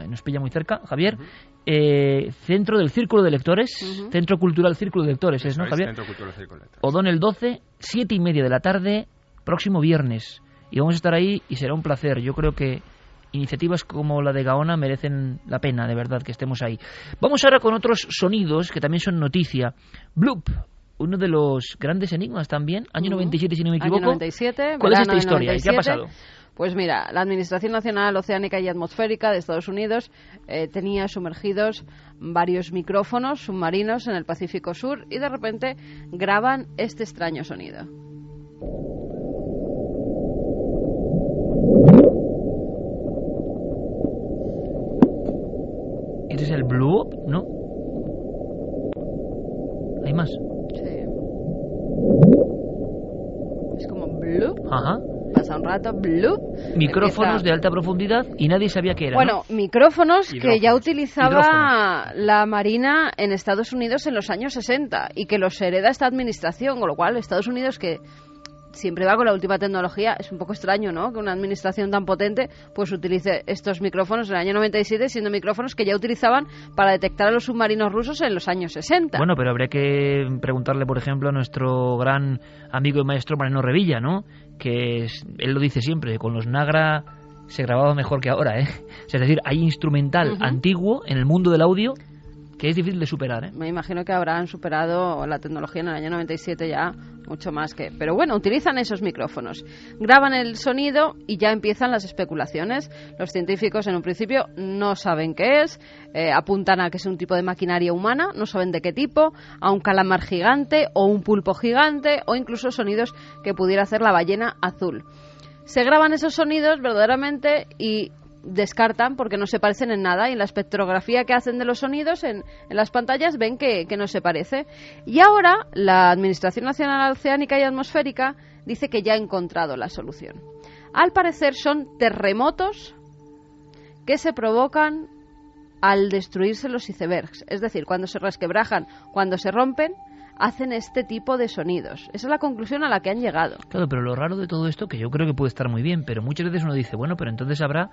nos pilla muy cerca, Javier, Centro del Círculo de Lectores, Centro Cultural Círculo de Lectores, ¿no, Javier?
Centro Cultural Círculo de Lectores.
O'Donnell 12, 7:30 de la tarde, próximo viernes, y vamos a estar ahí y será un placer. Yo creo que iniciativas como la de Gaona merecen la pena, de verdad, que estemos ahí. Vamos ahora con otros sonidos que también son noticia. Bloop, uno de los grandes enigmas también, año 97 si no me equivoco.
Año 97,
¿Cuál es esta historia? ¿Qué ha pasado?
Pues mira, la Administración Nacional Oceánica y Atmosférica de Estados Unidos tenía sumergidos varios micrófonos submarinos en el Pacífico Sur y de repente graban este extraño sonido.
¿Este es el bloop? ¿No? ¿Hay más?
Sí. Es como bloop.
Ajá.
Pasa un rato, bloop.
Micrófonos de alta profundidad y nadie sabía qué era.
Bueno,
¿no?
Micrófonos que ya utilizaba la Marina en Estados Unidos en los años 60 y que los hereda esta administración, con lo cual Estados Unidos, que siempre va con la última tecnología, es un poco extraño, ¿no?, que una administración tan potente pues utilice estos micrófonos en el año 97, siendo micrófonos que ya utilizaban para detectar a los submarinos rusos en los años 60.
Bueno, pero habría que preguntarle, por ejemplo, a nuestro gran amigo y maestro Mariano Revilla, ¿no?, que él lo dice siempre, con los Nagra se grababa mejor que ahora, ¿eh? Es decir, hay instrumental antiguo en el mundo del audio que es difícil de superar, ¿eh?
Me imagino que habrán superado la tecnología en el año 97 ya mucho más que... Pero bueno, utilizan esos micrófonos, graban el sonido y ya empiezan las especulaciones. Los científicos en un principio no saben qué es, apuntan a que es un tipo de maquinaria humana, no saben de qué tipo, a un calamar gigante o un pulpo gigante o incluso sonidos que pudiera hacer la ballena azul. Se graban esos sonidos verdaderamente y descartan porque no se parecen en nada, y en la espectrografía que hacen de los sonidos en las pantallas ven que no se parece. Y ahora la Administración Nacional Oceánica y Atmosférica dice que ya ha encontrado la solución. Al parecer son terremotos que se provocan al destruirse los icebergs, es decir, cuando se resquebrajan, cuando se rompen, hacen este tipo de sonidos. Esa es la conclusión a la que han llegado.
Claro, pero lo raro de todo esto, que yo creo que puede estar muy bien, pero muchas veces uno dice, bueno, pero entonces habrá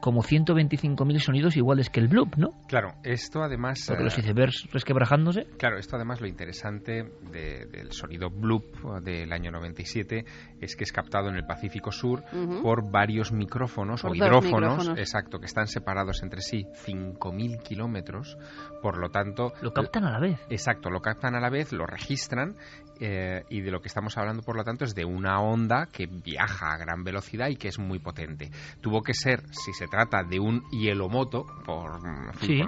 como 125.000 sonidos iguales que el bloop, ¿no?
Claro, esto además...
Porque los icebergs resquebrajándose...
Claro, esto además lo interesante del sonido bloop del año 97 es que es captado en el Pacífico Sur por varios micrófonos o hidrófonos, exacto, que están separados entre sí 5.000 kilómetros, por lo tanto...
Lo captan a la vez.
Exacto, lo captan a la vez, lo registran, y de lo que estamos hablando, por lo tanto, es de una onda que viaja a gran velocidad y que es muy potente. Tuvo que ser, si se trata de un hielomoto, por
Sí,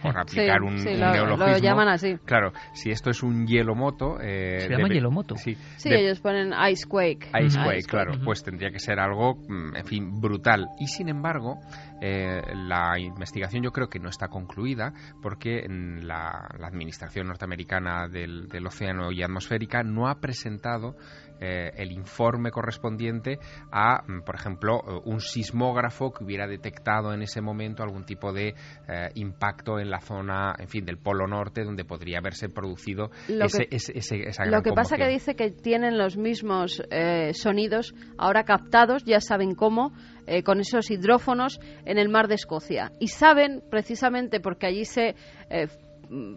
aplicar un
lo
neologismo.
llaman así.
Claro, si esto es un hielomoto...
se llama hielomoto.
Sí, ellos ponen Icequake.
Icequake, claro, pues tendría que ser algo, en fin, brutal. Y sin embargo, la investigación yo creo que no está concluida, porque la Administración Norteamericana del Océano y Atmosférica no ha presentado el informe correspondiente a, por ejemplo, un sismógrafo que hubiera detectado en ese momento algún tipo de impacto en la zona, en fin, del Polo Norte, donde podría haberse producido esa gran
Lo que pasa
conmoción.
que dice que tienen los mismos sonidos ahora captados, ya saben cómo, con esos hidrófonos en el mar de Escocia. Y saben, precisamente porque allí se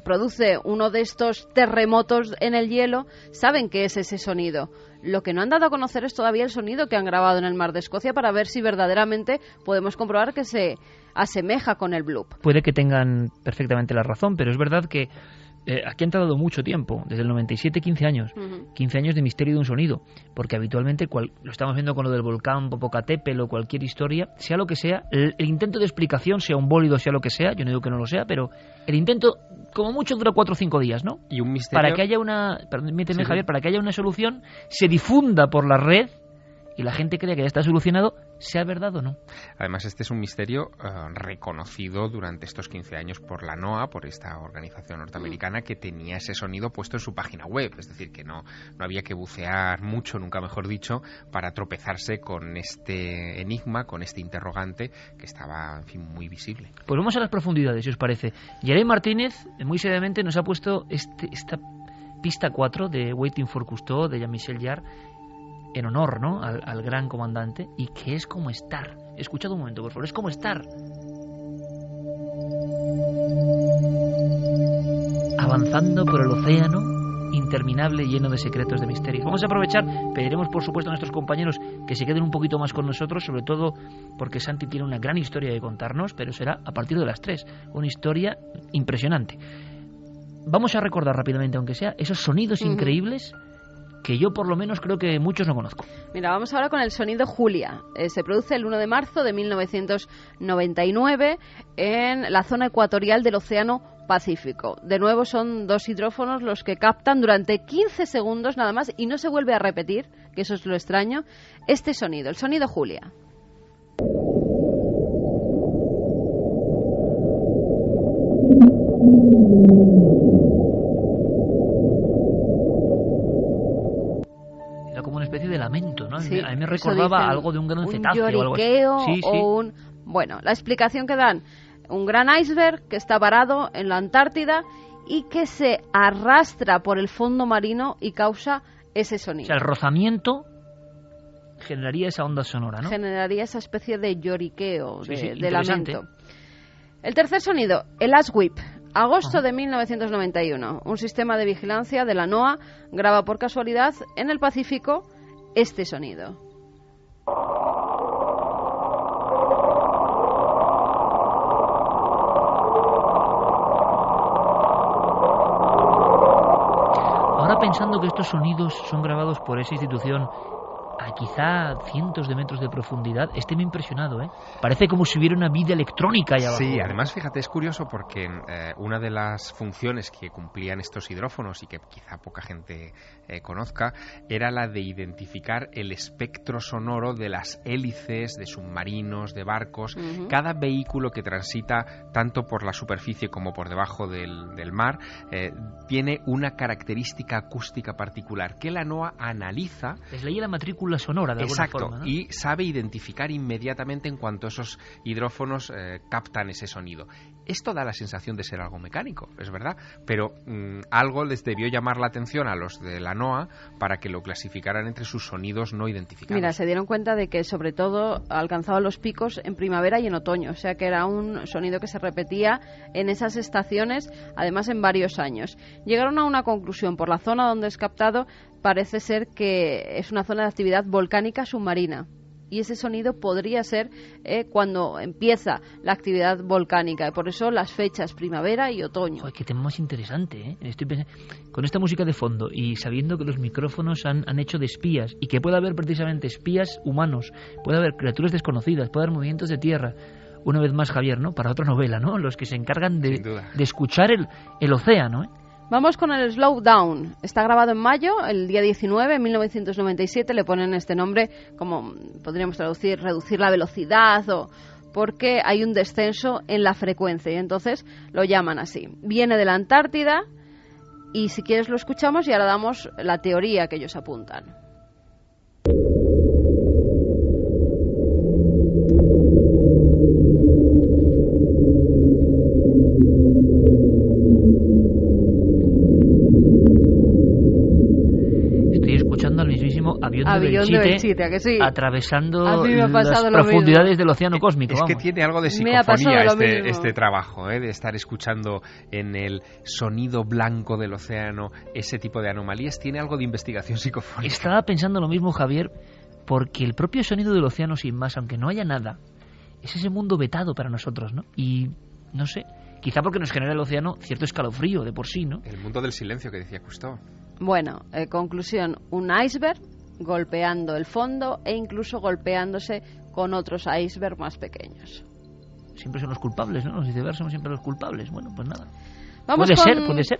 produce uno de estos terremotos en el hielo, saben que es ese sonido. Lo que no han dado a conocer es todavía el sonido que han grabado en el mar de Escocia, para ver si verdaderamente podemos comprobar que se asemeja con el bloop.
Puede que tengan perfectamente la razón, pero es verdad que aquí han tardado mucho tiempo, desde el 97, 15 años. 15 años de misterio de un sonido, porque habitualmente, lo estamos viendo con lo del volcán Popocatépetl o cualquier historia, sea lo que sea, el intento de explicación, sea un bólido, sea lo que sea, yo no digo que no lo sea, pero el intento, como mucho, dura 4 o 5 días, ¿no?
Y un misterio...
Para que haya permíteme, Javier, para que haya una solución, se difunda por la red y la gente crea que ya está solucionado, sea verdad o no.
Además, este es un misterio reconocido durante estos 15 años por la NOAA, por esta organización norteamericana, que tenía ese sonido puesto en su página web. Es decir, que no había que bucear mucho, nunca mejor dicho, para tropezarse con este enigma, con este interrogante que estaba, en fin, muy visible.
Pues vamos a las profundidades, si os parece. Yeray Martínez, muy seriamente, nos ha puesto esta pista 4 de Waiting for Cousteau, de Jean-Michel Jarre, en honor, ¿no?, al gran comandante, y que es como estar. Escuchad un momento, por favor, es como estar avanzando por el océano interminable, lleno de secretos, de misterios. Vamos a aprovechar, pediremos por supuesto a nuestros compañeros que se queden un poquito más con nosotros, sobre todo porque Santi tiene una gran historia que contarnos, pero será a partir de las 3, una historia impresionante. Vamos a recordar rápidamente, aunque sea, esos sonidos increíbles que yo por lo menos creo que muchos no conozco.
Mira, vamos ahora con el sonido Julia. Se produce el 1 de marzo de 1999 en la zona ecuatorial del Océano Pacífico. De nuevo son 2 hidrófonos los que captan durante 15 segundos nada más, y no se vuelve a repetir, que eso es lo extraño, este sonido, el sonido Julia.
Como una especie de lamento, ¿no?
Sí,
a mí me recordaba algo de un gran cetáceo,
un lloriqueo,
o algo así. Sí,
o un... Bueno, la explicación que dan: un gran iceberg que está varado en la Antártida y que se arrastra por el fondo marino y causa ese sonido.
O sea, el rozamiento generaría esa onda sonora, ¿no?
Generaría esa especie de lloriqueo, de
lamento.
El tercer sonido, el Ash Whip. Agosto de 1991. Un sistema de vigilancia de la NOAA graba por casualidad en el Pacífico este sonido.
Ahora, pensando que estos sonidos son grabados por esa institución a quizá cientos de metros de profundidad, me ha impresionado, ¿eh? Parece como si hubiera una vida electrónica allá abajo.
Sí, además, fíjate, es curioso porque una de las funciones que cumplían estos hidrófonos y que quizá poca gente conozca era la de identificar el espectro sonoro de las hélices de submarinos, de barcos. Cada vehículo que transita tanto por la superficie como por debajo del mar tiene una característica acústica particular que la NOAA analiza.
Es la matrícula sonora, de alguna forma, ¿no?
Y sabe identificar inmediatamente en cuanto esos hidrófonos captan ese sonido. Esto da la sensación de ser algo mecánico, es verdad, pero algo les debió llamar la atención a los de la NOAA para que lo clasificaran entre sus sonidos no identificados.
Mira, se dieron cuenta de que sobre todo alcanzaba los picos en primavera y en otoño, o sea que era un sonido que se repetía en esas estaciones, además en varios años. Llegaron a una conclusión: por la zona donde es captado, parece ser que es una zona de actividad volcánica submarina. y ese sonido podría ser cuando empieza la actividad volcánica, y por eso las fechas primavera y otoño.
Joder, qué tema más interesante, ¿eh? Estoy pensando, con esta música de fondo y sabiendo que los micrófonos han hecho de espías y que puede haber precisamente espías humanos, puede haber criaturas desconocidas, puede haber movimientos de tierra. Una vez más, Javier, ¿no? Para otra novela, ¿no? Los que se encargan de escuchar el océano, ¿eh?
Vamos con el Slow Down. Está grabado en mayo, el día 19, en 1997. Le ponen este nombre, como podríamos traducir, reducir la velocidad, o porque hay un descenso en la frecuencia, y entonces lo llaman así. Viene de la Antártida, y si quieres lo escuchamos y ahora damos la teoría que ellos apuntan.
Al mismísimo avión de Belchite,
¿a que sí?
Atravesando las profundidades del océano cósmico.
Es que tiene algo de psicofonía este trabajo, de estar escuchando en el sonido blanco del océano ese tipo de anomalías. Tiene algo de investigación psicofónica.
Estaba pensando lo mismo, Javier, porque el propio sonido del océano, sin más, aunque no haya nada, es ese mundo vetado para nosotros, ¿no? Y no sé, quizá porque nos genera el océano cierto escalofrío de por sí, ¿no?
El mundo del silencio que decía Cousteau.
Bueno, conclusión, un iceberg golpeando el fondo e incluso golpeándose con otros icebergs más pequeños.
Siempre son los culpables, ¿no? Los icebergs son siempre los culpables. Bueno, pues nada.
Vamos
puede ser.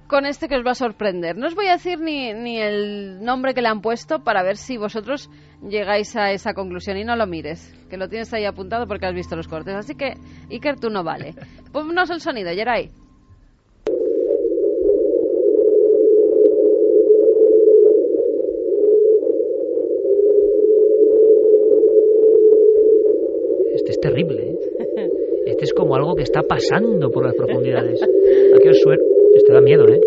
Con este que os va a sorprender. No os voy a decir ni el nombre que le han puesto para ver si vosotros llegáis a esa conclusión, y no lo mires, que lo tienes ahí apuntado porque has visto los cortes. Así que, Iker, tú no vale. Ponnos el sonido, Geray.
Es terrible, ¿eh? Este es como algo que está pasando por las profundidades. ¿A qué os suena? Esto da miedo, ¿eh?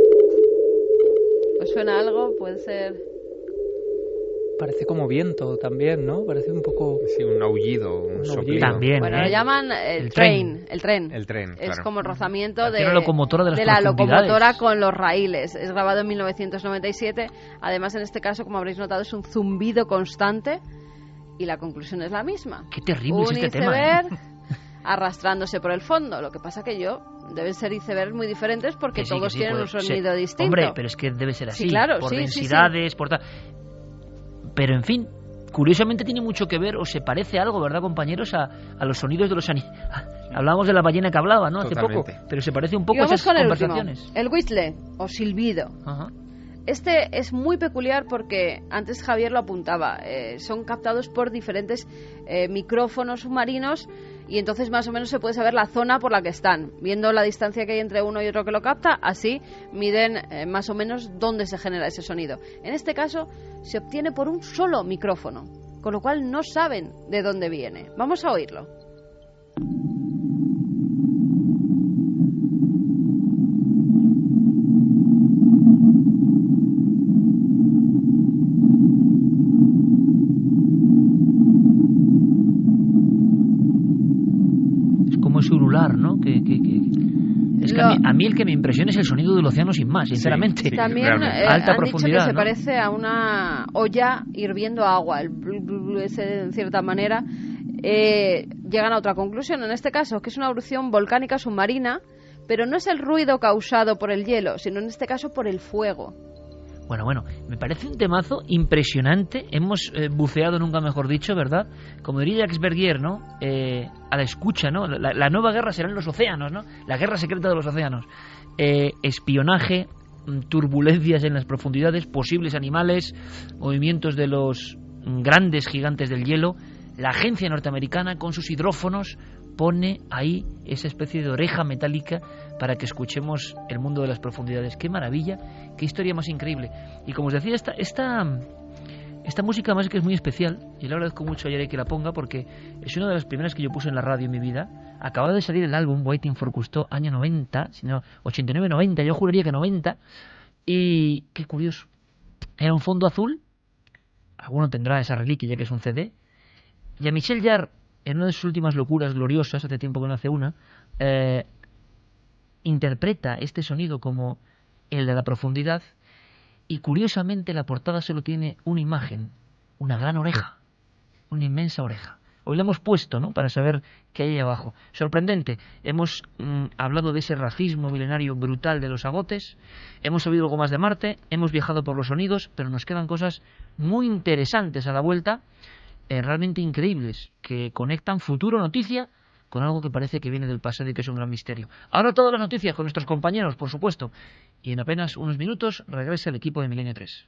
¿Os suena algo? Puede ser...
Parece como viento también, ¿no? Parece un poco...
Sí, un aullido, un soplido.
También,
bueno, lo llaman el tren. El tren,
claro.
Es como el rozamiento de
la locomotora de las
locomotora con los raíles. Es grabado en 1997. Además, en este caso, como habréis notado, es un zumbido constante. Y la conclusión es la misma.
Qué terrible es este tema,
iceberg arrastrándose por el fondo. Lo que pasa que deben ser icebergs muy diferentes porque todos tienen un sonido distinto.
Hombre, pero es que debe ser así.
Sí, claro,
por
sí,
densidades,
sí.
por tal. Pero en fin, curiosamente tiene mucho que ver, o se parece algo, ¿verdad, compañeros? A los sonidos de los animales. Hablábamos de la ballena que hablaba, ¿no? Hace poco. Pero se parece un poco a esas conversaciones.
El whistle o silbido.
Ajá.
Este es muy peculiar porque antes Javier lo apuntaba, son captados por diferentes micrófonos submarinos, y entonces más o menos se puede saber la zona por la que están. Viendo la distancia que hay entre uno y otro que lo capta, así miden más o menos dónde se genera ese sonido. En este caso se obtiene por un solo micrófono, con lo cual no saben de dónde viene. Vamos a oírlo.
Ese ulular, ¿no? Es que a mí el que me impresiona es el sonido del océano, sin más, sinceramente.
Sí, también
alta
han
profundidad,
dicho que se
¿no?
parece a una olla hirviendo agua, el ese, en cierta manera. Llegan a otra conclusión, en este caso, que es una erupción volcánica submarina, pero no es el ruido causado por el hielo, sino en este caso por el fuego.
Bueno, me parece un temazo impresionante. Hemos buceado, nunca mejor dicho, ¿verdad? Como diría Jacques Bergier, ¿no? A la escucha, ¿no? La nueva guerra será en los océanos, ¿no? La guerra secreta de los océanos. Espionaje, turbulencias en las profundidades, posibles animales, movimientos de los grandes gigantes del hielo. La agencia norteamericana, con sus hidrófonos, pone ahí esa especie de oreja metálica para que escuchemos el mundo de las profundidades. ¡Qué maravilla! ¡Qué historia más increíble! Y como os decía, esta música más que es muy especial, y le agradezco mucho a Yare que la ponga, porque es una de las primeras que yo puse en la radio en mi vida. Acababa de salir el álbum Waiting for Cousteau, año 90, sino 89-90, yo juraría que 90, y qué curioso. Era un fondo azul, alguno tendrá esa reliquia ya que es un CD, y a Michel Jarre, en una de sus últimas locuras gloriosas, hace tiempo que no hace una, interpreta este sonido como el de la profundidad, y curiosamente la portada solo tiene una imagen, una gran oreja. una inmensa oreja. Hoy la hemos puesto, ¿no?, para saber qué hay ahí abajo. Sorprendente. Hemos hablado de ese racismo milenario brutal de los agotes, hemos sabido algo más de Marte, hemos viajado por los sonidos, pero nos quedan cosas muy interesantes a la vuelta, realmente increíbles, que conectan futuro noticia con algo que parece que viene del pasado y que es un gran misterio. Ahora todas las noticias con nuestros compañeros, por supuesto, y en apenas unos minutos regresa el equipo de Milenio 3.